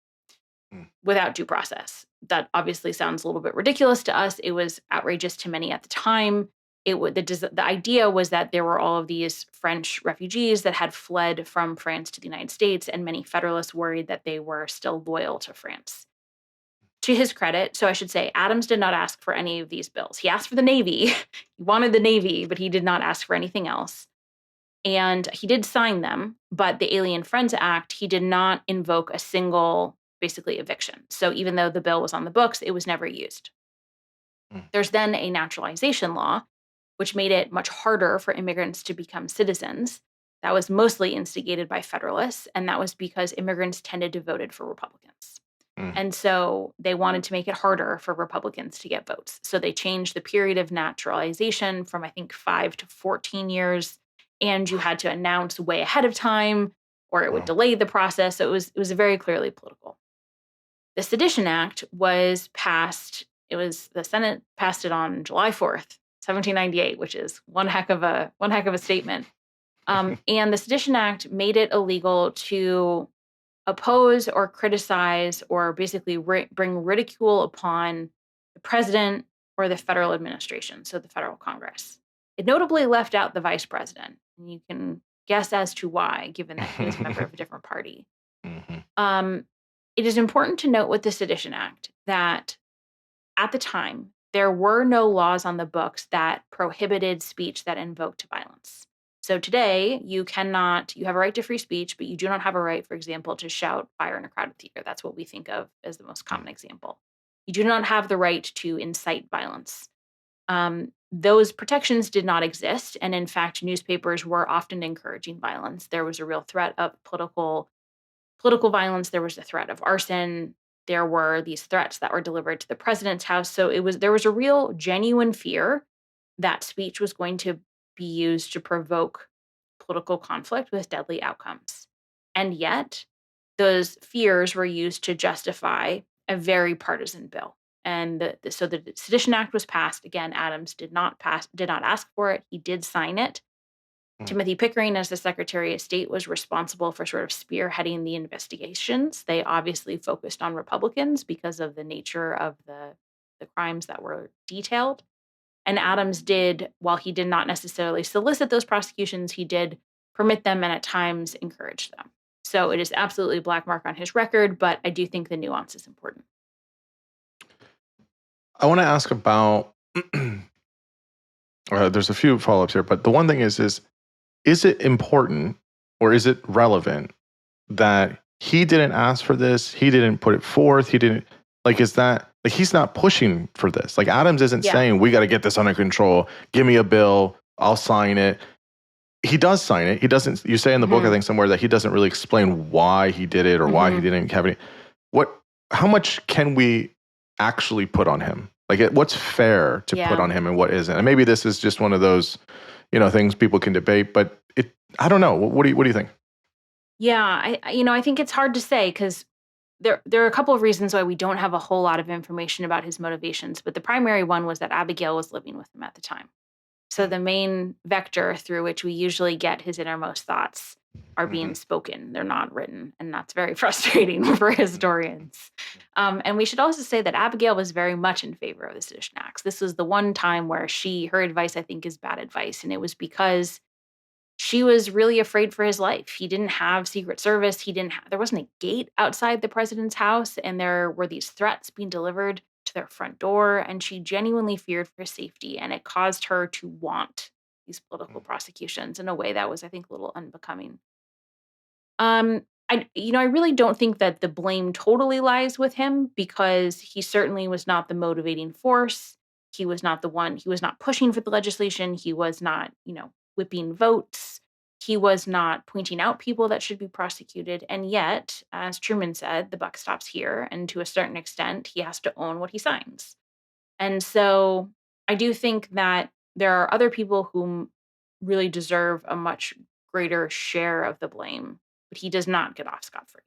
without due process. That obviously sounds a little bit ridiculous to us. It was outrageous to many at the time. The idea was that there were all of these French refugees that had fled from France to the United States, and many Federalists worried that they were still loyal to France. To his credit, so I should say, Adams did not ask for any of these bills. He asked for the Navy. He wanted the Navy, but he did not ask for anything else. And he did sign them, but the Alien Friends Act, he did not invoke a single, basically, eviction. So even though the bill was on the books, it was never used. There's then a naturalization law, which made it much harder for immigrants to become citizens. That was mostly instigated by Federalists, and that was because immigrants tended to vote for Republicans. And so they wanted to make it harder for Republicans to get votes. So they changed the period of naturalization from, I think, 5 to 14 years. And you had to announce way ahead of time, or it would delay the process. So it was very clearly political. The Sedition Act was passed. The Senate passed it on July 4th, 1798, which is one heck of a statement. And the Sedition Act made it illegal to oppose or criticize or basically bring ridicule upon the president or the federal administration, so the federal Congress. It notably left out the vice president, and you can guess as to why, given that he was a member of a different party. It is important to note with the Sedition Act that at the time, there were no laws on the books that prohibited speech that invoked violence. So today, you have a right to free speech, but you do not have a right, for example, to shout fire in a crowded theater. That's what we think of as the most common example. You do not have the right to incite violence. Those protections did not exist. And in fact, newspapers were often encouraging violence. There was a real threat of political violence. There was a threat of arson. There were these threats that were delivered to the president's house. So there was a real genuine fear that speech was going to be used to provoke political conflict with deadly outcomes. And yet, those fears were used to justify a very partisan bill. And so the Sedition Act was passed. Again, Adams did not ask for it. He did sign it. Timothy Pickering, as the Secretary of State, was responsible for sort of spearheading the investigations. They obviously focused on Republicans because of the nature of the crimes that were detailed. And Adams did, while he did not necessarily solicit those prosecutions, he did permit them and at times encourage them. So it is absolutely a black mark on his record, but I do think the nuance is important. I want to ask about, there's a few follow-ups here, but the one thing is it important or is it relevant that he didn't ask for this, he didn't put it forth, he didn't, is that, he's not pushing for this. Adams isn't saying, we got to get this under control, give me a bill, I'll sign it. He does sign it. He doesn't, you say in the book, I think somewhere, that he doesn't really explain why he did it or why he didn't have any. How much can we actually put on him? What's fair to put on him and what isn't? And maybe this is just one of those, things people can debate, but I don't know. What do you think? Yeah, I think it's hard to say because there are a couple of reasons why we don't have a whole lot of information about his motivations, but the primary one was that Abigail was living with him at the time. So the main vector through which we usually get his innermost thoughts are being spoken. They're not written, and that's very frustrating for historians. And we should also say that Abigail was very much in favor of the Sedition Acts. This was the one time where her advice, I think, is bad advice, and it was because she was really afraid for his life. He didn't have Secret Service. There wasn't a gate outside the president's house, and there were these threats being delivered to their front door, and she genuinely feared for his safety, and it caused her to want these political prosecutions in a way that was, I think, a little unbecoming. I really don't think that the blame totally lies with him because he certainly was not the motivating force. He was not pushing for the legislation. He was not, whipping votes. He was not pointing out people that should be prosecuted. And yet, as Truman said, the buck stops here. And to a certain extent, he has to own what he signs. And so I do think that there are other people who really deserve a much greater share of the blame, but he does not get off scot-free.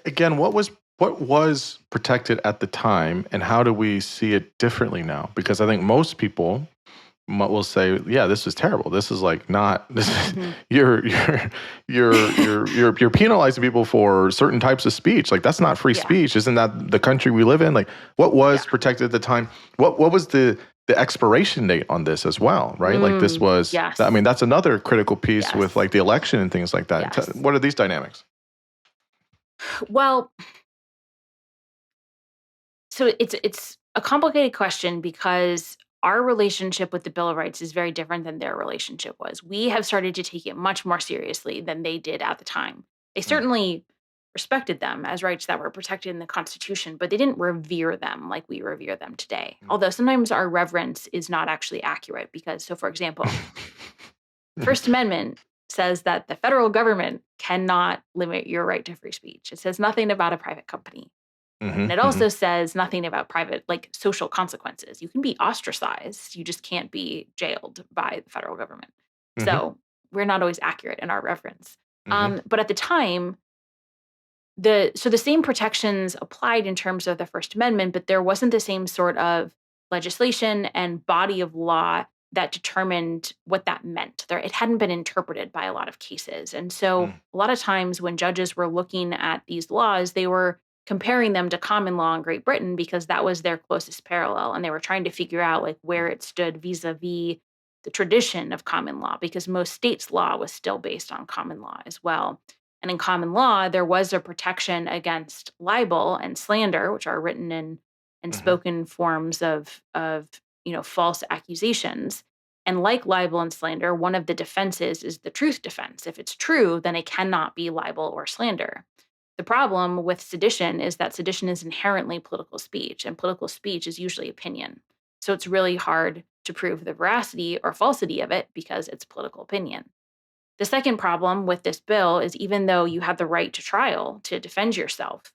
Again, what was protected at the time, and how do we see it differently now? Because I think most people will say, "Yeah, this is terrible. This is like not this. hmm You're penalizing people for certain types of speech. Like that's not free Yeah. speech. Isn't that the country we live in? Like what was Yeah. protected at the time? What was the expiration date on this as well? Right? Like this was. Yes. I mean, that's another critical piece Yes. with like the election and things like that. Yes. What are these dynamics? Well, so it's a complicated question because our relationship with the Bill of Rights is very different than their relationship was. We have started to take it much more seriously than they did at the time. They Mm, certainly respected them as rights that were protected in the Constitution, but they didn't revere them like we revere them today. mm. Although sometimes our reverence is not actually accurate because, so for example, First Amendment says that the federal government cannot limit your right to free speech. It says nothing about a private company. hmm And it hmm also says nothing about private, like social consequences. You can be ostracized, you just can't be jailed by the federal government. hmm So we're not always accurate in our reference. hmm But at the time, the same protections applied in terms of the First Amendment, but there wasn't the same sort of legislation and body of law that determined what that meant. It hadn't been interpreted by a lot of cases. And so mm a lot of times when judges were looking at these laws, they were comparing them to common law in Great Britain because that was their closest parallel. And they were trying to figure out like where it stood vis-a-vis the tradition of common law, because most states' law was still based on common law as well. And in common law, there was a protection against libel and slander, which are written in and hmm spoken forms of false accusations. And like libel and slander, one of the defenses is the truth defense. If it's true, then it cannot be libel or slander. The problem with sedition is that sedition is inherently political speech, and political speech is usually opinion. So it's really hard to prove the veracity or falsity of it because it's political opinion. The second problem with this bill is even though you had the right to trial to defend yourself,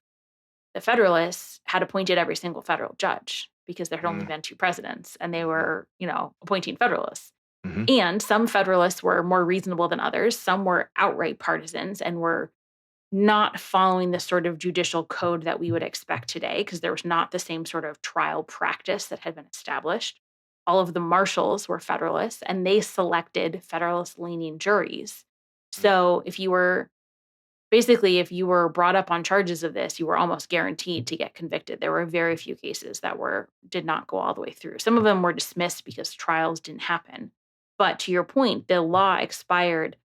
the Federalists had appointed every single federal judge because there had only mm been two presidents and they were, appointing Federalists. hmm And some Federalists were more reasonable than others. Some were outright partisans and were not following the sort of judicial code that we would expect today because there was not the same sort of trial practice that had been established. All of the marshals were Federalists and they selected Federalist leaning juries. So if you were brought up on charges of this, you were almost guaranteed to get convicted. There were very few cases that did not go all the way through. Some of them were dismissed because trials didn't happen. But to your point, the law expired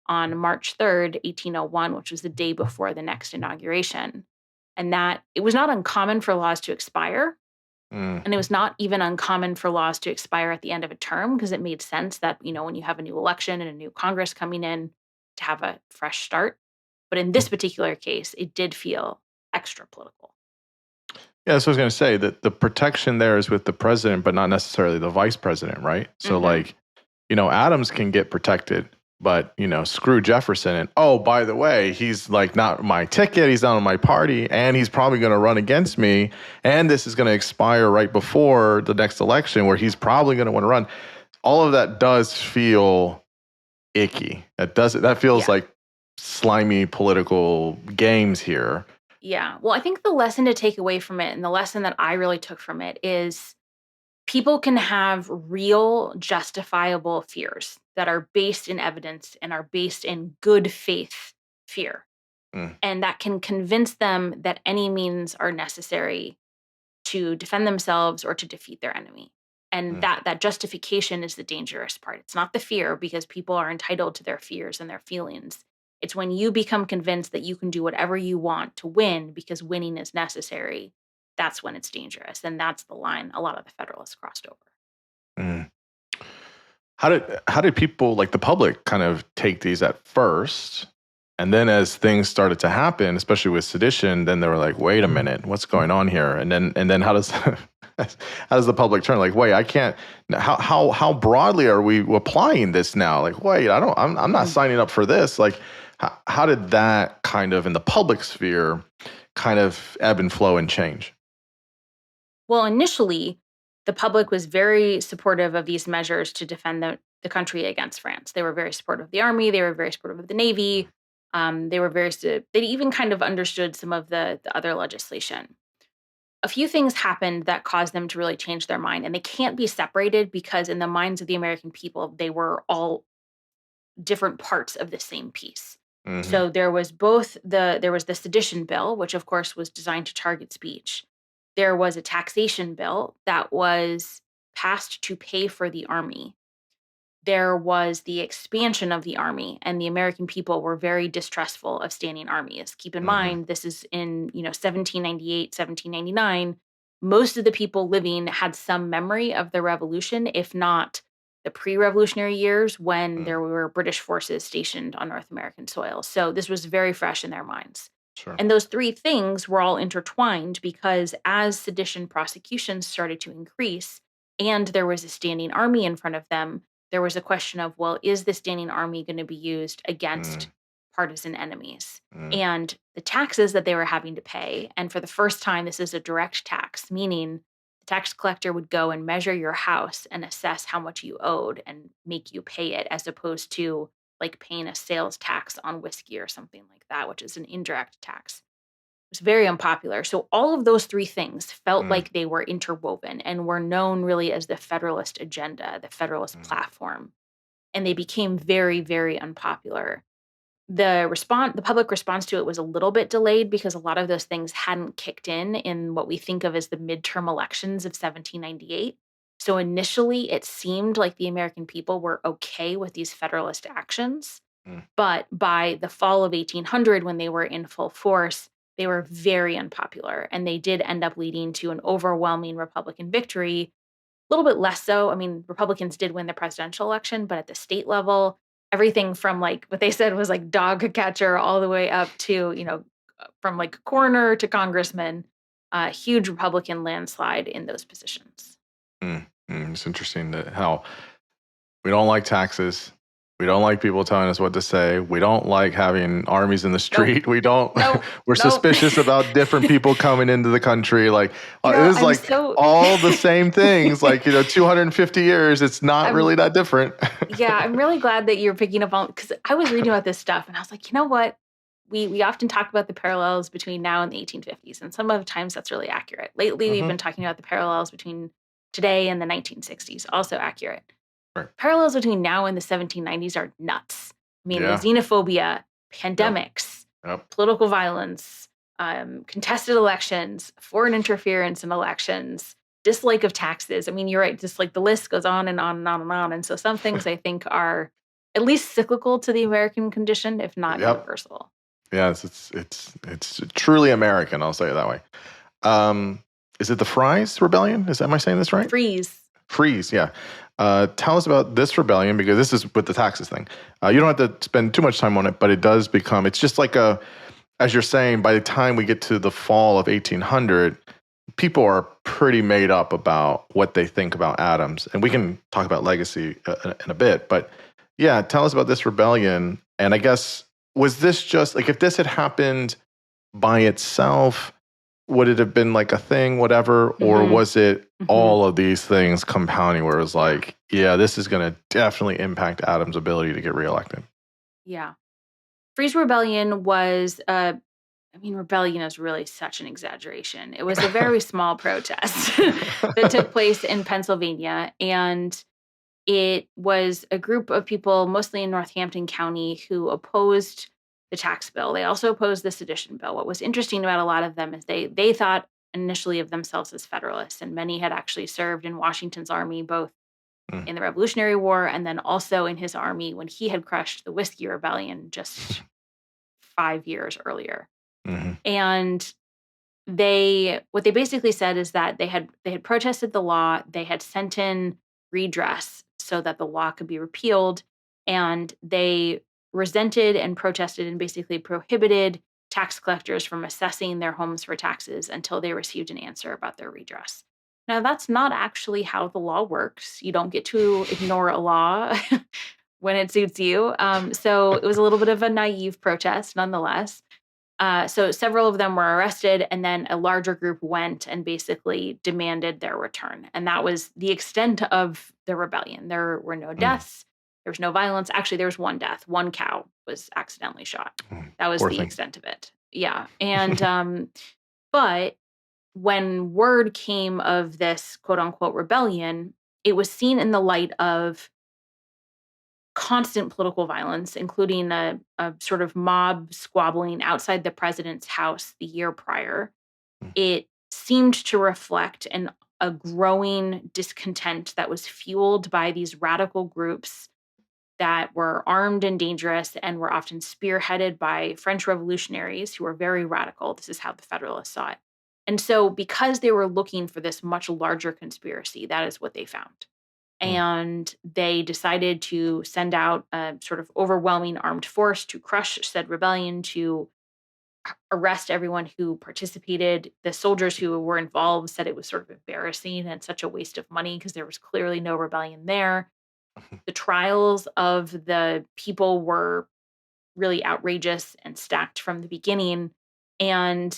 on March 3rd, 1801, which was the day before the next inauguration. And that it was not uncommon for laws to expire. mm And it was not even uncommon for laws to expire at the end of a term because it made sense that, when you have a new election and a new Congress coming in to have a fresh start. But in this particular case, it did feel extra political. Yeah, so I was going to say that the protection there is with the president, but not necessarily the vice president, right? So, hmm like, Adams can get protected, but, screw Jefferson. And, oh, by the way, he's like not my ticket. He's not on my party, and he's probably going to run against me. And this is going to expire right before the next election where he's probably going to want to run. All of that does feel icky. That feels Yeah. like slimy political games here. Yeah. Well, I think the lesson to take away from it and the lesson that I really took from it is people can have real justifiable fears that are based in evidence and are based in good faith fear. Mm, And that can convince them that any means are necessary to defend themselves or to defeat their enemy. And mm. that justification is the dangerous part. It's not the fear because people are entitled to their fears and their feelings. It's when you become convinced that you can do whatever you want to win because winning is necessary. That's when it's dangerous. And that's the line a lot of the Federalists crossed over. Mm. How did people like the public kind of take these at first? And then as things started to happen, especially with sedition, then they were like, wait a minute, what's going on here? And then how does how does the public turn? Like, wait, I can't how broadly are we applying this now? Like, wait, I'm not Mhm. signing up for this. Like how did that kind of in the public sphere kind of ebb and flow and change? Well, initially, the public was very supportive of these measures to defend the country against France. They were very supportive of the army, they were very supportive of the navy. They were they even kind of understood some of the other legislation. A few things happened that caused them to really change their mind, and they can't be separated because in the minds of the American people, they were all different parts of the same piece. Hmm. So there was the sedition bill, which of course was designed to target speech. There was a taxation bill that was passed to pay for the army. There was the expansion of the army, and the American people were very distrustful of standing armies. Keep in Hmm. mind, this is in 1798, 1799. Most of the people living had some memory of the revolution, if not the pre-revolutionary years when Mm. there were British forces stationed on North American soil. So this was very fresh in their minds. Sure. And those three things were all intertwined because as sedition prosecutions started to increase and there was a standing army in front of them, there was a question of, well, is the standing army going to be used against Mm. partisan enemies? Mm. And the taxes that they were having to pay, and for the first time, this is a direct tax, meaning the tax collector would go and measure your house and assess how much you owed and make you pay it, as opposed to like paying a sales tax on whiskey or something like that, which is an indirect tax. It was very unpopular. So all of those three things felt Mm. like they were interwoven and were known really as the Federalist agenda, the Federalist Mm. platform. And they became very, very unpopular. The public response to it was a little bit delayed because a lot of those things hadn't kicked in what we think of as the midterm elections of 1798. So initially, it seemed like the American people were okay with these Federalist actions. Mm. But by the fall of 1800, when they were in full force, they were very unpopular. And they did end up leading to an overwhelming Republican victory. A little bit less so. I mean, Republicans did win the presidential election, but at the state level, everything from like what they said was like dog catcher all the way up to, from like coroner to congressman, huge Republican landslide in those positions. Mm. It's interesting that how we don't like taxes. We don't like people telling us what to say. We don't like having armies in the Nope. street. We don't. Nope. We're Nope. suspicious about different people coming into the country. Like it is I'm like so all the same things. Like 250 years. It's not I'm really that different. yeah, I'm really glad that you're picking up on because I was reading about this stuff and I was like, you know what? We often talk about the parallels between now and the 1850s, and some of the times that's really accurate. Lately, we've Hmm. been talking about the parallels between today and the 1960s, also accurate. Right. Parallels between now and the 1790s are nuts. I mean, Yeah. xenophobia, Yep. pandemics, Yep. political violence, contested elections, foreign interference in elections, dislike of taxes. I mean, you're right. Just like the list goes on and on and on and on. And so some things I think are at least cyclical to the American condition, if not Yep. universal. Yes. It's truly American. I'll say it that way. Is it the Fries Rebellion? Am I saying this right? Freeze. Freeze, yeah. Tell us about this rebellion because this is with the taxes thing. You don't have to spend too much time on it, but it does become, it's just like as you're saying, by the time we get to the fall of 1800, people are pretty made up about what they think about Adams. And we can talk about legacy in a bit, but yeah, tell us about this rebellion. And I guess, was this just like, if this had happened by itself, would it have been like a thing, whatever? Or Mhm. was it Mhm. all of these things compounding where it was like, yeah, this is going to definitely impact Adams' ability to get reelected? Yeah. Freeze Rebellion was I mean, rebellion is really such an exaggeration. It was a very small protest that took place in Pennsylvania. And it was a group of people, mostly in Northampton County, who opposed the tax bill. They also opposed the sedition bill. What was interesting about a lot of them is they thought initially of themselves as Federalists, and many had actually served in Washington's army, both Mm. in the Revolutionary War and then also in his army when he had crushed the Whiskey Rebellion just 5 years earlier. Mhm. And what they basically said is that they had protested the law, they had sent in redress so that the law could be repealed, and they resented and protested and basically prohibited tax collectors from assessing their homes for taxes until they received an answer about their redress. Now, that's not actually how the law works. You don't get to ignore a law when it suits you. So it was a little bit of a naive protest nonetheless. So several of them were arrested, and then a larger group went and basically demanded their return. And that was the extent of the rebellion. There were no Mm. deaths, There was no violence. Actually, there was one death. One cow was accidentally shot. That was Poor the thing. extent of it. Yeah. And, but when word came of this quote unquote rebellion, it was seen in the light of constant political violence, including a sort of mob squabbling outside the president's house the year prior. It seemed to reflect a growing discontent that was fueled by these radical groups that were armed and dangerous and were often spearheaded by French revolutionaries who were very radical. This is how the Federalists saw it. And so, because they were looking for this much larger conspiracy, that is what they found. And they decided to send out a sort of overwhelming armed force to crush said rebellion, to arrest everyone who participated. The soldiers who were involved said it was sort of embarrassing and such a waste of money because there was clearly no rebellion there. The trials of the people were really outrageous and stacked from the beginning. And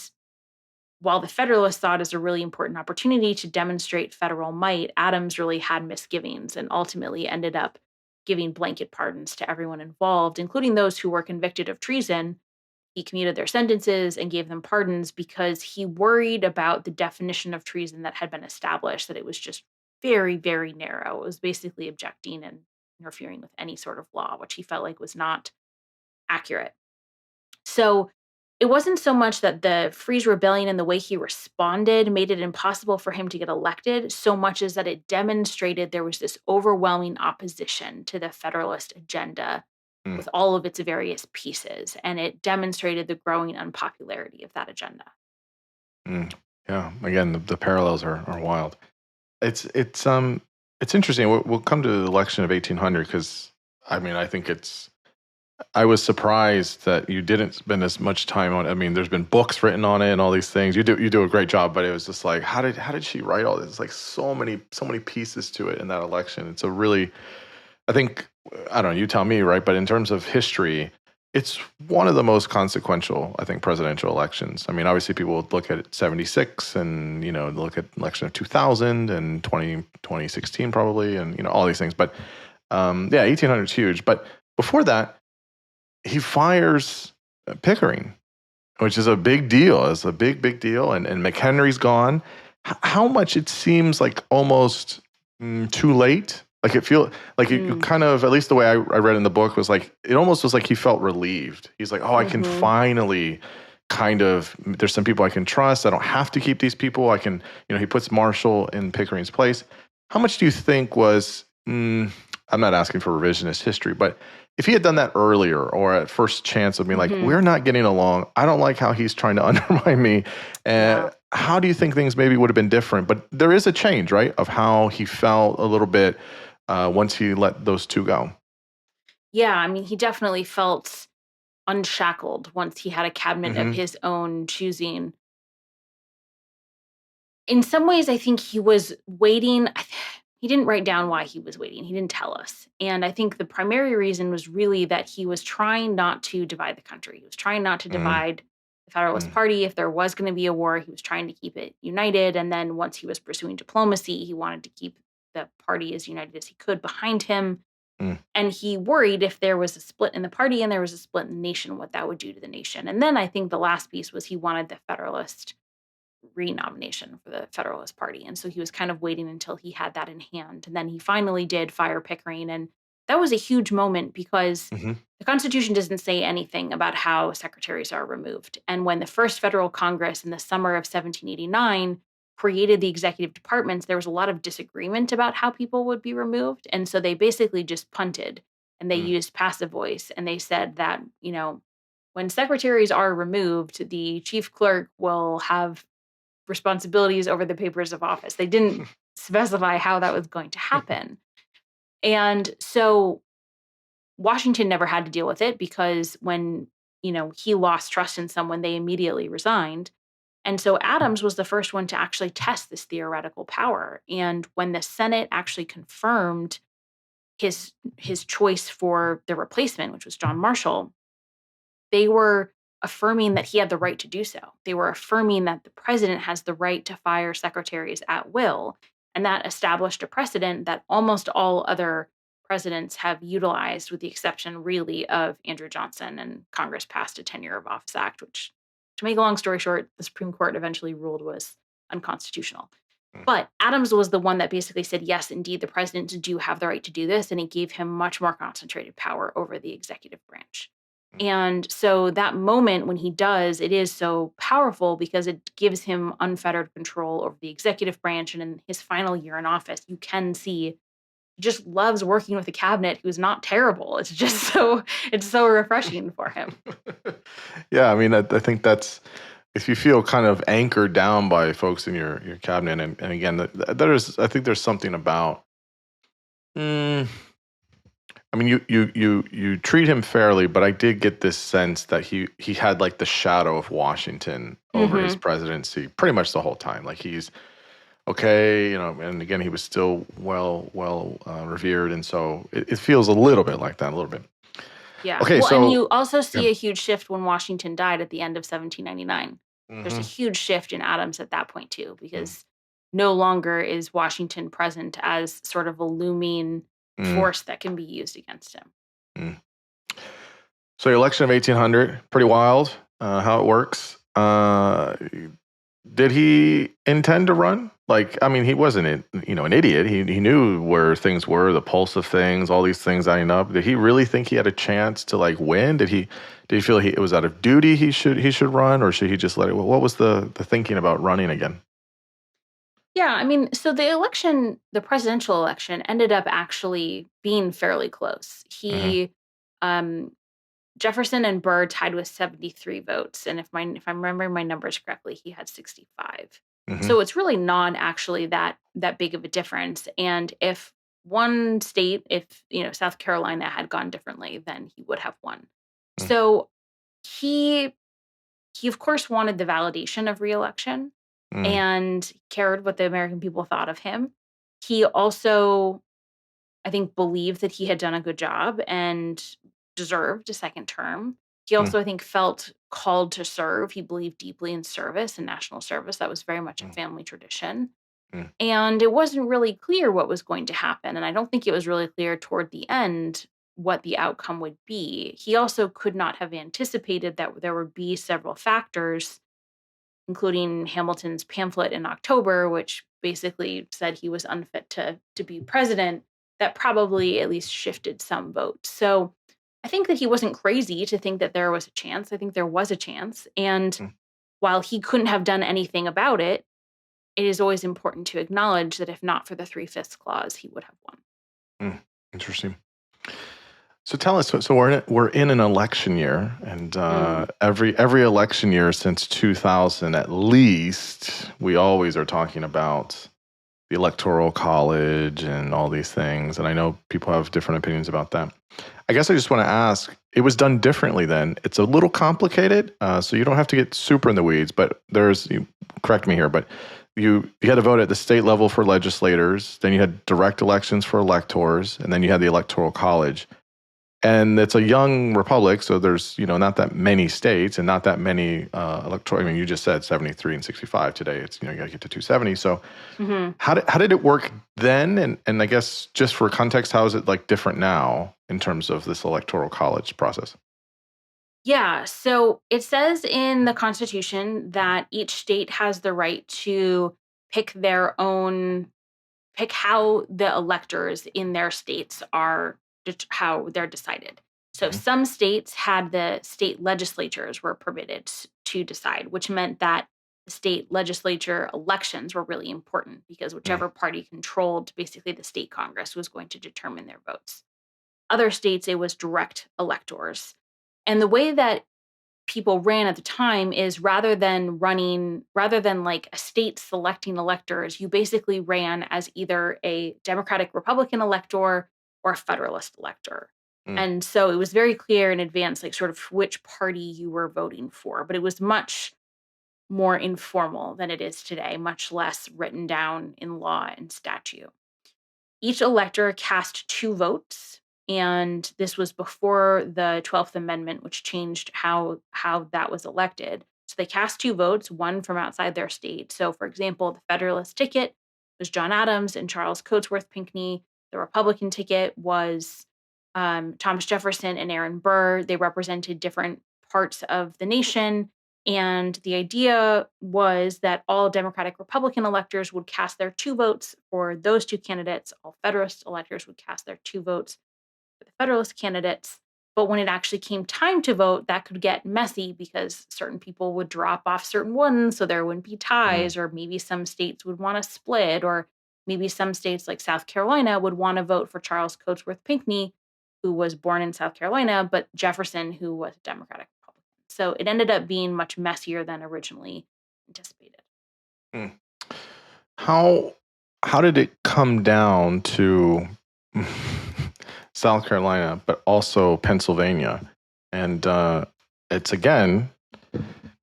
while the Federalists saw it as a really important opportunity to demonstrate federal might, Adams really had misgivings and ultimately ended up giving blanket pardons to everyone involved, including those who were convicted of treason. He commuted their sentences and gave them pardons because he worried about the definition of treason that had been established, that it was just very, very narrow. It was basically objecting and interfering with any sort of law, which he felt like was not accurate. So it wasn't so much that the Freeze Rebellion and the way he responded made it impossible for him to get elected, so much as that it demonstrated there was this overwhelming opposition to the Federalist agenda with all of its various pieces, and it demonstrated the growing unpopularity of that agenda. Yeah, again, the parallels are wild. It's interesting. We'll come to the election of 1800 because I think I was surprised that you didn't spend as much time on it. I mean, there's been books written on it and all these things. You do a great job, but it was just like, how did she write all this? Like so many pieces to it in that election. It's a really, I think, I don't know, you tell me, right? But in terms of history, it's one of the most consequential, I think, presidential elections. I mean, obviously people would look at 76 and, look at election of 2000 and 2016 probably, and, all these things. But 1800 is huge. But before that, he fires Pickering, which is a big deal. It's a big, big deal. And McHenry's gone. How much it seems like almost too late. Like it feel like you kind of, at least the way I read in the book was like, it almost was like he felt relieved. He's like, oh, I can finally kind of, there's some people I can trust. I don't have to keep these people. I can, he puts Marshall in Pickering's place. How much do you think was, I'm not asking for revisionist history, but if he had done that earlier or at first chance of being like, we're not getting along, I don't like how he's trying to undermine me. And how do you think things maybe would have been different? But there is a change, right, of how he felt a little bit once he let those two go. Yeah, I mean, he definitely felt unshackled once he had a cabinet of his own choosing. In some ways, I think he was waiting. He didn't write down why he was waiting. He didn't tell us. And I think the primary reason was really that he was trying not to divide the country. He was trying not to divide the Federalist Party. If there was going to be a war, he was trying to keep it united. And then once he was pursuing diplomacy, he wanted to keep the party as united as he could behind him. And he worried if there was a split in the party and there was a split in the nation, what that would do to the nation. And then I think the last piece was he wanted the Federalist renomination for the Federalist Party. And so he was kind of waiting until he had that in hand. And then he finally did fire Pickering. And that was a huge moment because the Constitution doesn't say anything about how secretaries are removed. And when the first federal Congress in the summer of 1789 created the executive departments, there was a lot of disagreement about how people would be removed. And so they basically just punted and they used passive voice. And they said that, when secretaries are removed, the chief clerk will have responsibilities over the papers of office. They didn't specify how that was going to happen. And so Washington never had to deal with it because when, he lost trust in someone, they immediately resigned. And so Adams was the first one to actually test this theoretical power. And when the Senate actually confirmed his choice for the replacement, which was John Marshall, they were affirming that he had the right to do so. They were affirming that the president has the right to fire secretaries at will. And that established a precedent that almost all other presidents have utilized, with the exception really of Andrew Johnson, and Congress passed a Tenure of Office Act, which, to make a long story short, the Supreme Court eventually ruled was unconstitutional. Mm. But Adams was the one that basically said, yes, indeed, the presidents do have the right to do this, and it gave him much more concentrated power over the executive branch. Mm. And so that moment when he does, it is so powerful because it gives him unfettered control over the executive branch. And in his final year in office, you can see he just loves working with a cabinet who's not terrible. It's just it's so refreshing for him. Yeah, I mean, I think that's, if you feel kind of anchored down by folks in your cabinet, and again, I think there's something about, I mean, you treat him fairly, but I did get this sense that he had like the shadow of Washington over his presidency pretty much the whole time. Like he's okay, and again, he was still well revered, and so it feels a little bit like that, a little bit. Yeah. Okay, Well, so and you also see a huge shift when Washington died at the end of 1799. There's a huge shift in Adams at that point too, because no longer is Washington present as sort of a looming force that can be used against him. So, your election of 1800, pretty wild. How it works. Did he intend to run? Like, I mean, he wasn't an idiot. He knew where things were, the pulse of things, all these things adding up. Did he really think he had a chance to like win? Did he feel it was out of duty he should run, or should he just let it? What was the thinking about running again? Yeah, I mean, so the presidential election ended up actually being fairly close. Um, Jefferson and Burr tied with 73 votes, and if I'm remembering my numbers correctly, he had 65. So it's really not actually that big of a difference. And if one state, if South Carolina had gone differently, then he would have won. So he of course wanted the validation of reelection and cared what the American people thought of him. He also, I think, believed that he had done a good job and deserved a second term. He also, I think, felt called to serve. He believed deeply in service and national service. That was very much a family tradition. And it wasn't really clear what was going to happen. And I don't think it was really clear toward the end what the outcome would be. He also could not have anticipated that there would be several factors, including Hamilton's pamphlet in October, which basically said he was unfit to be president, that probably at least shifted some votes. So I think that he wasn't crazy to think that there was a chance. I think there was a chance. And while he couldn't have done anything about it, it is always important to acknowledge that if not for the 3/5 clause, he would have won. Interesting. So tell us. So we're in an election year, and every election year since 2000, at least, we always are talking about the Electoral College and all these things. And I know people have different opinions about that. I guess I just want to ask, it was done differently then. It's a little complicated, so you don't have to get super in the weeds, but correct me here, but you had to vote at the state level for legislators, then you had direct elections for electors, and then you had the Electoral College. And it's a young republic, so there's not that many states and not that many electoral. I mean, you just said 73 and 65 today. It's you got to get to 270. So how did it work then? And I guess just for context, how is it like different now in terms of this Electoral College process? Yeah, so it says in the Constitution that each state has the right to pick how the electors in their states how they're decided. So some states had the state legislatures were permitted to decide, which meant that the state legislature elections were really important because whichever party controlled basically the state Congress was going to determine their votes. Other states, it was direct electors. And the way that people ran at the time is rather than like a state selecting electors, you basically ran as either a Democratic Republican elector or a Federalist elector. And so it was very clear in advance, like sort of which party you were voting for, but it was much more informal than it is today, much less written down in law and statute. Each elector cast 2 votes, and this was before the 12th Amendment, which changed how that was elected. So they cast 2 votes, one from outside their state. So, for example, the Federalist ticket was John Adams and Charles Cotesworth Pinckney. The Republican ticket was Thomas Jefferson and Aaron Burr. They represented different parts of the nation. And the idea was that all Democratic Republican electors would cast their 2 votes for those 2 candidates. All Federalist electors would cast their 2 votes for the Federalist candidates. But when it actually came time to vote, that could get messy because certain people would drop off certain ones, so there wouldn't be ties, or maybe some states would want to split, or maybe some states like South Carolina would want to vote for Charles Cotesworth Pinckney, who was born in South Carolina, but Jefferson, who was a Democratic Republican. So it ended up being much messier than originally anticipated. How did it come down to South Carolina, but also Pennsylvania? And it's, again,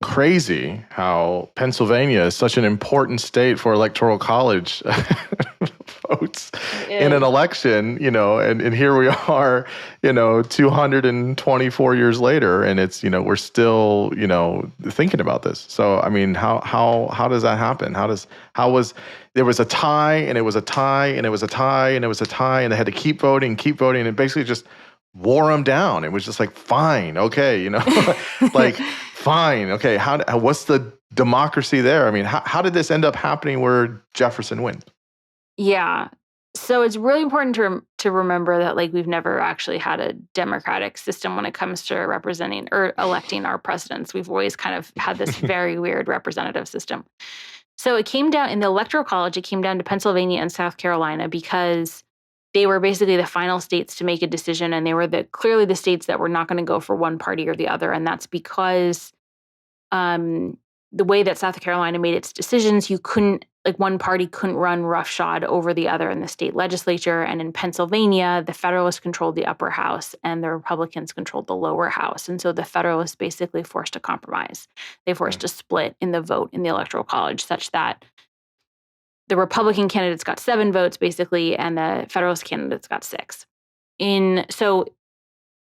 crazy how Pennsylvania is such an important state for electoral college votes in an election, and here we are, 224 years later, and it's, we're still, thinking about this. So, I mean, how does that happen? There was a tie, and it was a tie, and it was a tie, and it was a tie, and they had to keep voting, and basically just wore them down. It was just like, fine, okay, like, fine, okay. What's the democracy there? I mean, how did this end up happening where Jefferson wins? Yeah. So it's really important to remember that, like, we've never actually had a democratic system when it comes to representing or electing our presidents. We've always kind of had this very weird representative system. So it came down in the Electoral College, it came down to Pennsylvania and South Carolina because they were basically the final states to make a decision, and they were clearly the states that were not going to go for one party or the other. And that's because the way that South Carolina made its decisions, one party couldn't run roughshod over the other in the state legislature. And in Pennsylvania, the Federalists controlled the upper house and the Republicans controlled the lower house. And so the Federalists basically forced a compromise. They forced a split in the vote in the Electoral College such that the Republican candidates got 7 votes, basically, and the Federalist candidates got 6. So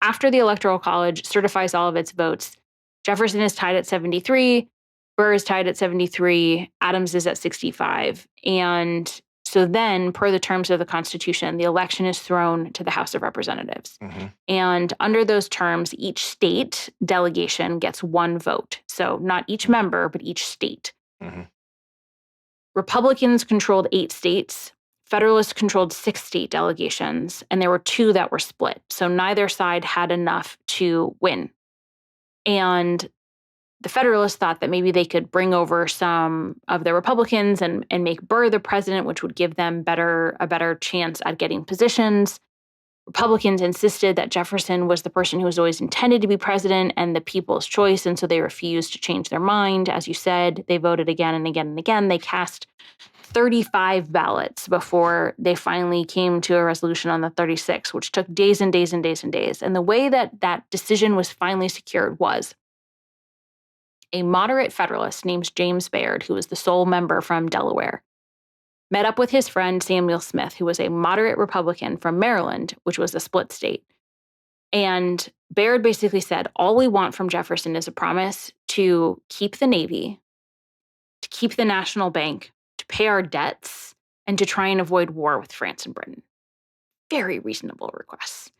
after the Electoral College certifies all of its votes, Jefferson is tied at 73, Burr is tied at 73, Adams is at 65. And so then, per the terms of the Constitution, the election is thrown to the House of Representatives. And under those terms, each state delegation gets 1 vote. So not each member, but each state. Republicans controlled 8 states. Federalists controlled 6 state delegations, and there were 2 that were split. So neither side had enough to win. And the Federalists thought that maybe they could bring over some of the Republicans and make Burr the president, which would give them a better chance at getting positions. Republicans insisted that Jefferson was the person who was always intended to be president and the people's choice, and so they refused to change their mind. As you said, they voted again and again and again. They cast 35 ballots before they finally came to a resolution on the 36, which took days and days and days and days. And the way that decision was finally secured was a moderate Federalist named James Bayard, who was the sole member from Delaware, met up with his friend Samuel Smith, who was a moderate Republican from Maryland, which was a split state. And Bayard basically said, all we want from Jefferson is a promise to keep the Navy, to keep the National Bank, to pay our debts, and to try and avoid war with France and Britain. Very reasonable requests.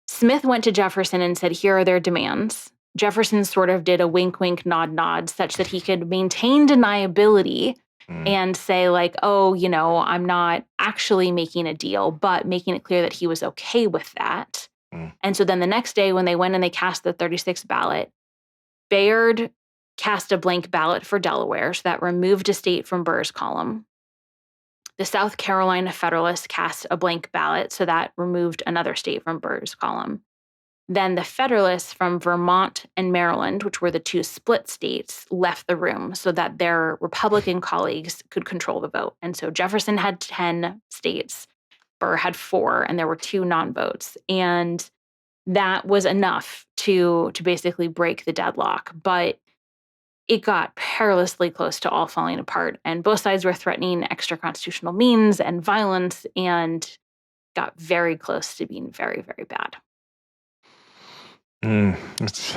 Smith went to Jefferson and said, here are their demands. Jefferson sort of did a wink, wink, nod, nod, such that he could maintain deniability and say, like, oh, I'm not actually making a deal, but making it clear that he was okay with that. And so then the next day when they went and they cast the 36th ballot, Bayard cast a blank ballot for Delaware, so that removed a state from Burr's column. The South Carolina Federalists cast a blank ballot, so that removed another state from Burr's column. Then the Federalists from Vermont and Maryland, which were the 2 split states, left the room so that their Republican colleagues could control the vote. And so Jefferson had 10 states, Burr had 4, and there were 2 non-votes. And that was enough to basically break the deadlock. But it got perilously close to all falling apart. And both sides were threatening extra-constitutional means and violence, and got very close to being very, very bad. It's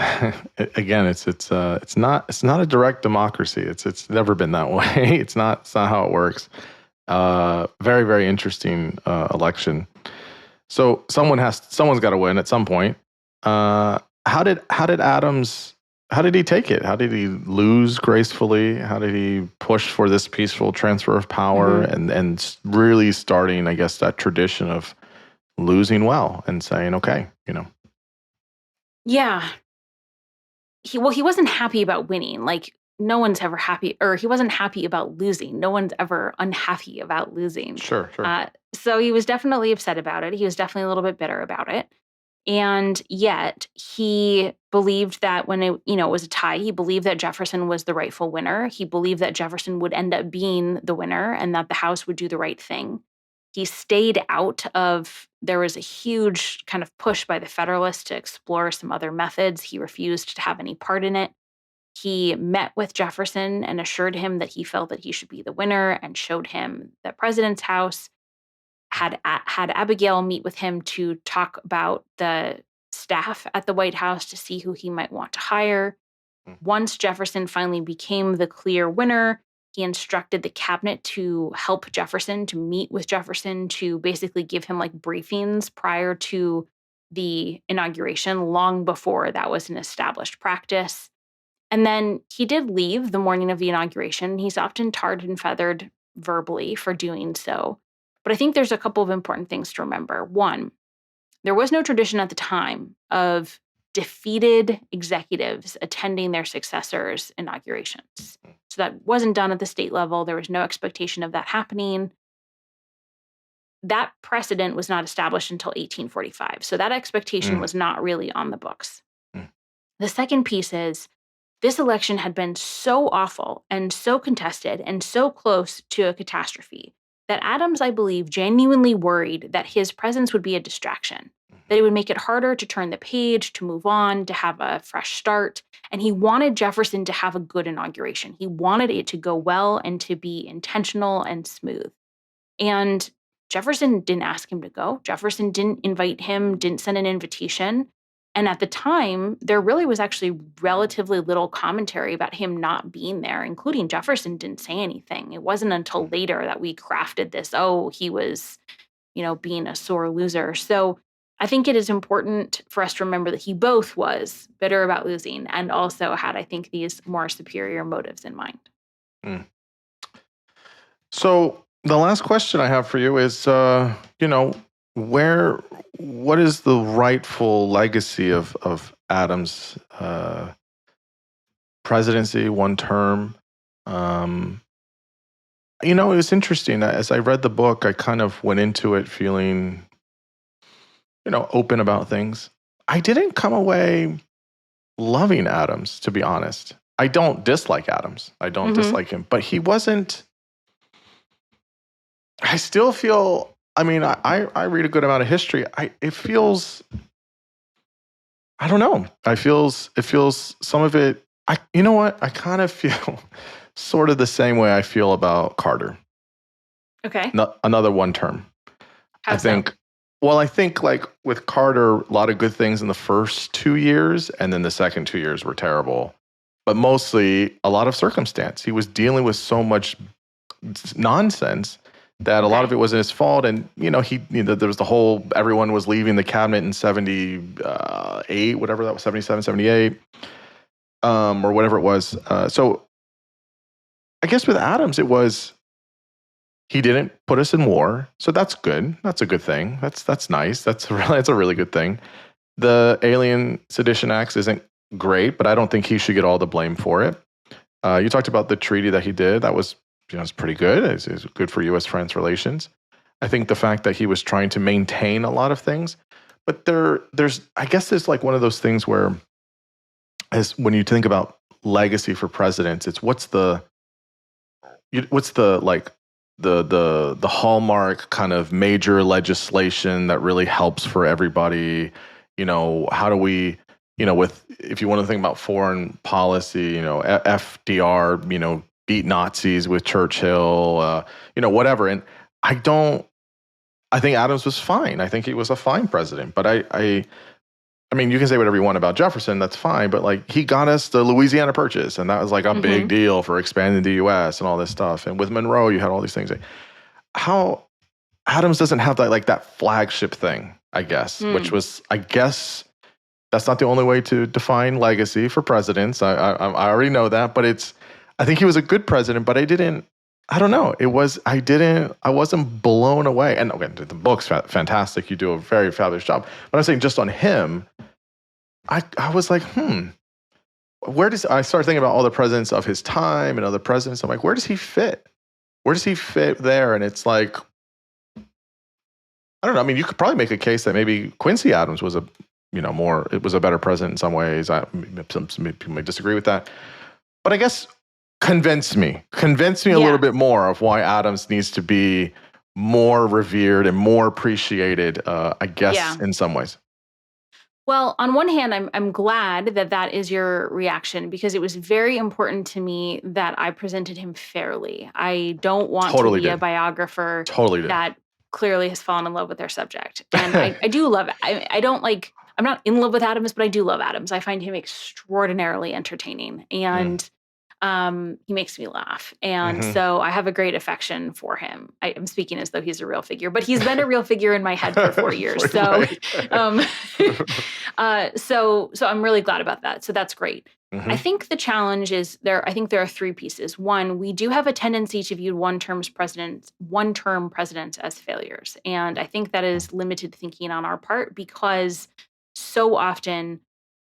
not a direct democracy. It's never been that way. It's not how it works. Very, very interesting election. So someone's got to win at some point. How did Adams? How did he take it? How did he lose gracefully? How did he push for this peaceful transfer of power and really starting, I guess, that tradition of losing well and saying, okay, Yeah. He wasn't happy about winning. Like, no one's ever happy, or he wasn't happy about losing. No one's ever unhappy about losing. Sure. So he was definitely upset about it. He was definitely a little bit bitter about it. And yet he believed that when it was a tie, he believed that Jefferson was the rightful winner. He believed that Jefferson would end up being the winner and that the House would do the right thing. He stayed out of, there was a huge kind of push by the Federalists to explore some other methods. He refused to have any part in it. He met with Jefferson and assured him that he felt that he should be the winner and showed him the president's house, had Abigail meet with him to talk about the staff at the White House to see who he might want to hire. Once Jefferson finally became the clear winner, he instructed the cabinet to help Jefferson, to meet with Jefferson, to basically give him like briefings prior to the inauguration, long before that was an established practice. And then he did leave the morning of the inauguration. He's often tarred and feathered verbally for doing so. But I think there's a couple of important things to remember. One, there was no tradition at the time of defeated executives attending their successors' inaugurations. So that wasn't done at the state level. There was no expectation of that happening. That precedent was not established until 1845. So that expectation was not really on the books. The second piece is, this election had been so awful and so contested and so close to a catastrophe that Adams, I believe, genuinely worried that his presence would be a distraction, that it would make it harder to turn the page, to move on, to have a fresh start. And he wanted Jefferson to have a good inauguration. He wanted it to go well and to be intentional and smooth. And Jefferson didn't ask him to go. Jefferson didn't invite him, didn't send an invitation. And at the time, there really was actually relatively little commentary about him not being there, including Jefferson didn't say anything. It wasn't until later that we crafted this, he was, being a sore loser. So I think it is important for us to remember that he both was bitter about losing and also had, I think, these more superior motives in mind. So the last question I have for you is, what is the rightful legacy of Adams' presidency, one term? It was interesting. As I read the book, I kind of went into it feeling, open about things. I didn't come away loving Adams, to be honest. I don't dislike Adams. I don't dislike him, but he wasn't. I still feel. I mean, I read a good amount of history. It feels. I don't know. It feels some of it. You know what? I kind of feel sort of the same way I feel about Carter. Okay. Another one term. How I think. Well, I think like with Carter, a lot of good things in the first 2 years, and then the second 2 years were terrible. But mostly a lot of circumstance. He was dealing with so much nonsense that a lot of it wasn't his fault. And, there was the whole, everyone was leaving the cabinet in 78, whatever that was, 77, 78, or whatever it was. So I guess with Adams, it was, he didn't put us in war. So that's good. That's a good thing. That's nice. That's a really good thing. The Alien Sedition Acts isn't great, but I don't think he should get all the blame for it. You talked about the treaty that he did. That was, it's pretty good. It's good for U.S.-France relations. I think the fact that he was trying to maintain a lot of things, but there's like one of those things where, as when you think about legacy for presidents, it's what's the hallmark kind of major legislation that really helps for everybody. How do we, if you want to think about foreign policy, FDR, beat Nazis with Churchill, whatever. And I think Adams was fine. I think he was a fine president. But I mean, you can say whatever you want about Jefferson, that's fine. But like, he got us the Louisiana Purchase, and that was like a big deal for expanding the U.S. and all this stuff. And with Monroe, you had all these things. how Adams doesn't have that like that flagship thing, I guess, which Mm. was, I guess, that's not the only way to define legacy for presidents. I already know that, but I think he was a good president, but I don't know. I wasn't blown away. And again, the book's fantastic. You do a very fabulous job. But I'm saying just on him, I was like, I started thinking about all the presidents of his time and other presidents. I'm like, where does he fit? Where does he fit there? And it's like, I don't know. I mean, you could probably make a case that maybe Quincy Adams was it was a better president in some ways. Some people may disagree with that. But I guess convince me a little bit more of why Adams needs to be more revered and more appreciated, I guess, in some ways. Well, on one hand, I'm glad that is your reaction, because it was very important to me that I presented him fairly. I don't want to be a biographer that clearly has fallen in love with their subject. And I do love it. I'm not in love with Adams, but I do love Adams. I find him extraordinarily entertaining, and he makes me laugh. And so I have a great affection for him. I'm speaking as though he's a real figure, but he's been a real figure in my head for 4 years. So, so I'm really glad about that. So that's great. I think the challenge is I think there are three pieces. One, we do have a tendency to view one-term presidents as failures. And I think that is limited thinking on our part, because so often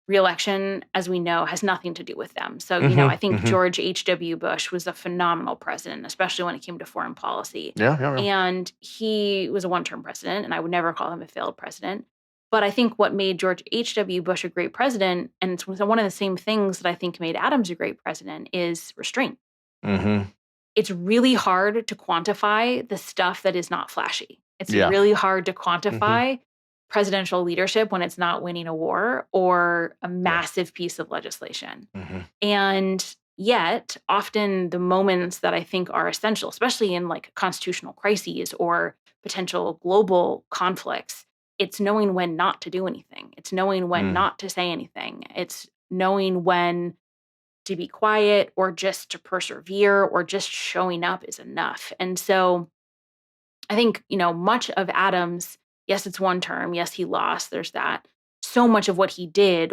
re-election, as we know, has nothing to do with them. So, I think George H.W. Bush was a phenomenal president, especially when it came to foreign policy. Yeah. And he was a one-term president, and I would never call him a failed president. But I think what made George H.W. Bush a great president, and it's one of the same things that I think made Adams a great president, is restraint. It's really hard to quantify the stuff that is not flashy. It's really hard to quantify presidential leadership when it's not winning a war or a massive piece of legislation. And yet, often the moments that I think are essential, especially in like constitutional crises or potential global conflicts, it's knowing when not to do anything. It's knowing when not to say anything. It's knowing when to be quiet, or just to persevere, or just showing up is enough. And so I think, much of Adams, yes, it's one term. Yes, he lost. There's that. So much of what he did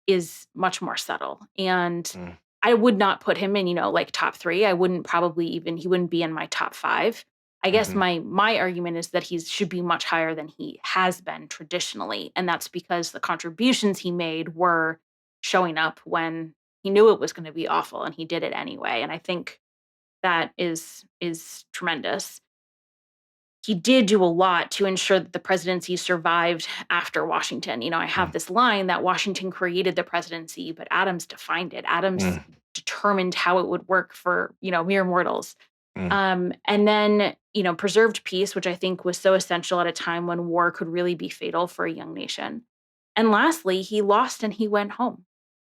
is much more subtle. And I would not put him in, like top 3. I wouldn't he wouldn't be in my top 5. I guess my argument is that he should be much higher than he has been traditionally. And that's because the contributions he made were showing up when he knew it was going to be awful, and he did it anyway. And I think that is tremendous. He did do a lot to ensure that the presidency survived after Washington. I have this line that Washington created the presidency, but Adams defined it. Adams determined how it would work for, mere mortals. And then, preserved peace, which I think was so essential at a time when war could really be fatal for a young nation. And lastly, he lost and he went home.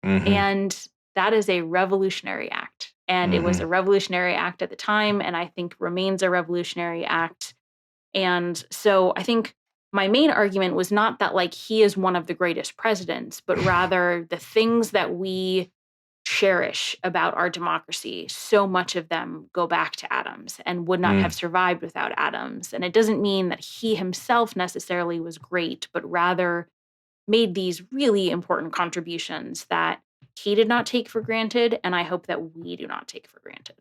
And that is a revolutionary act. And it was a revolutionary act at the time, and I think remains a revolutionary act. And so I think my main argument was not that like he is one of the greatest presidents, but rather the things that we cherish about our democracy, so much of them go back to Adams and would not have survived without Adams. And it doesn't mean that he himself necessarily was great, but rather made these really important contributions that he did not take for granted, and I hope that we do not take for granted.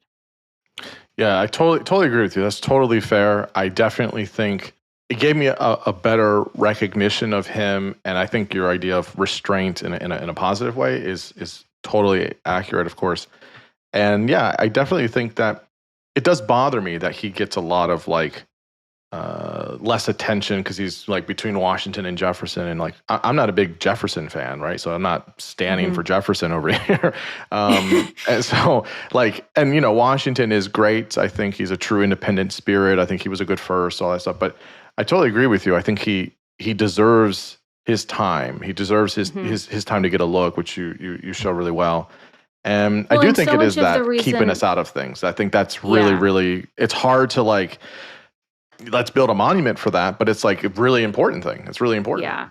Yeah, I totally agree with you. That's totally fair. I definitely think it gave me a better recognition of him, and I think your idea of restraint in a positive way is totally accurate, of course. And yeah, I definitely think that it does bother me that he gets a lot of like less attention because he's like between Washington and Jefferson, and like I'm not a big Jefferson fan, right? So I'm not standing for Jefferson over here. And so like, and Washington is great. I think he's a true independent spirit. I think he was a good first, all that stuff. But I totally agree with you. I think he deserves his time. He deserves his time to get a look, which you show really well. And I do think it is that keeping us out of things. I think that's really, really, it's hard to like, let's build a monument for that, but it's like a really important thing. It's really important. Yeah.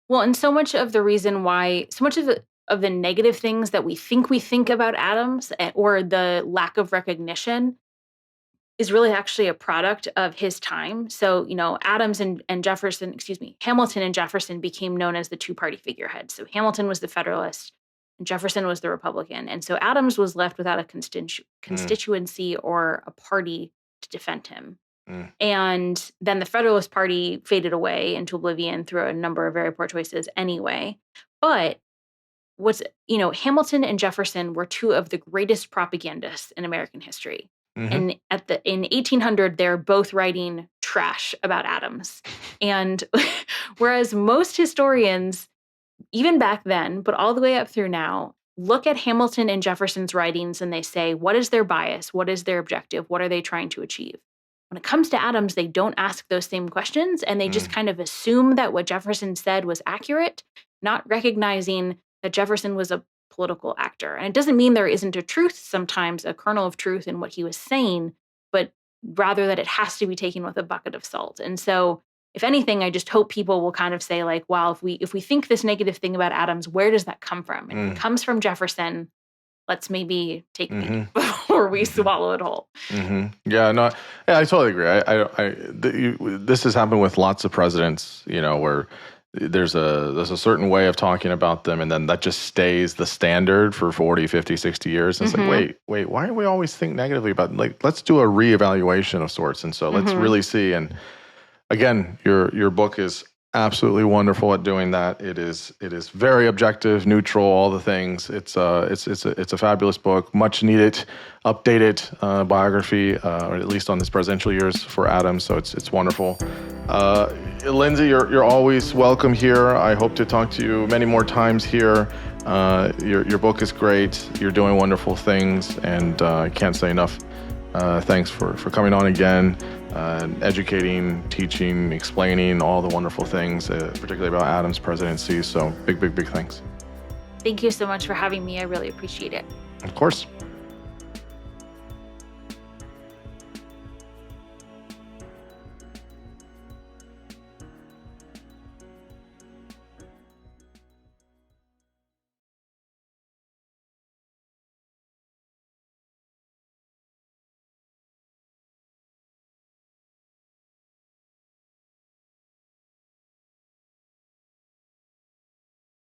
Well, and so much of the reason why, so much of the negative things that we think about Adams, or the lack of recognition, is really actually a product of his time. So, Hamilton and Jefferson became known as the two-party figureheads. So Hamilton was the Federalist and Jefferson was the Republican. And so Adams was left without a constituency or a party to defend him. And then the Federalist Party faded away into oblivion through a number of very poor choices anyway. But Hamilton and Jefferson were two of the greatest propagandists in American history. And in 1800, they're both writing trash about Adams. And whereas most historians, even back then, but all the way up through now, look at Hamilton and Jefferson's writings and they say, what is their bias? What is their objective? What are they trying to achieve? When it comes to Adams, they don't ask those same questions, and they just kind of assume that what Jefferson said was accurate, not recognizing that Jefferson was a political actor. And it doesn't mean there isn't a truth, sometimes a kernel of truth in what he was saying, but rather that it has to be taken with a bucket of salt. And so, if anything, I just hope people will kind of say, like, well, if we think this negative thing about Adams, where does that come from? And if it comes from Jefferson, let's maybe take me before we swallow it whole. Yeah, no, I totally agree. This has happened with lots of presidents, where there's a certain way of talking about them, and then that just stays the standard for 40, 50, 60 years. And it's like, wait, why do we always think negatively about, like, let's do a reevaluation of sorts. And so let's really see. And again, your book is absolutely wonderful at doing that. It is very objective, neutral, all the things. It's a fabulous book, much needed, updated biography, or at least on this presidential years for Adams. So it's wonderful. Lindsay, you're always welcome here. I hope to talk to you many more times here. Your book is great. You're doing wonderful things, and I can't say enough. Thanks for coming on again. Educating, teaching, explaining all the wonderful things, particularly about Adams' presidency. So big thanks. Thank you so much for having me. I really appreciate it. Of course.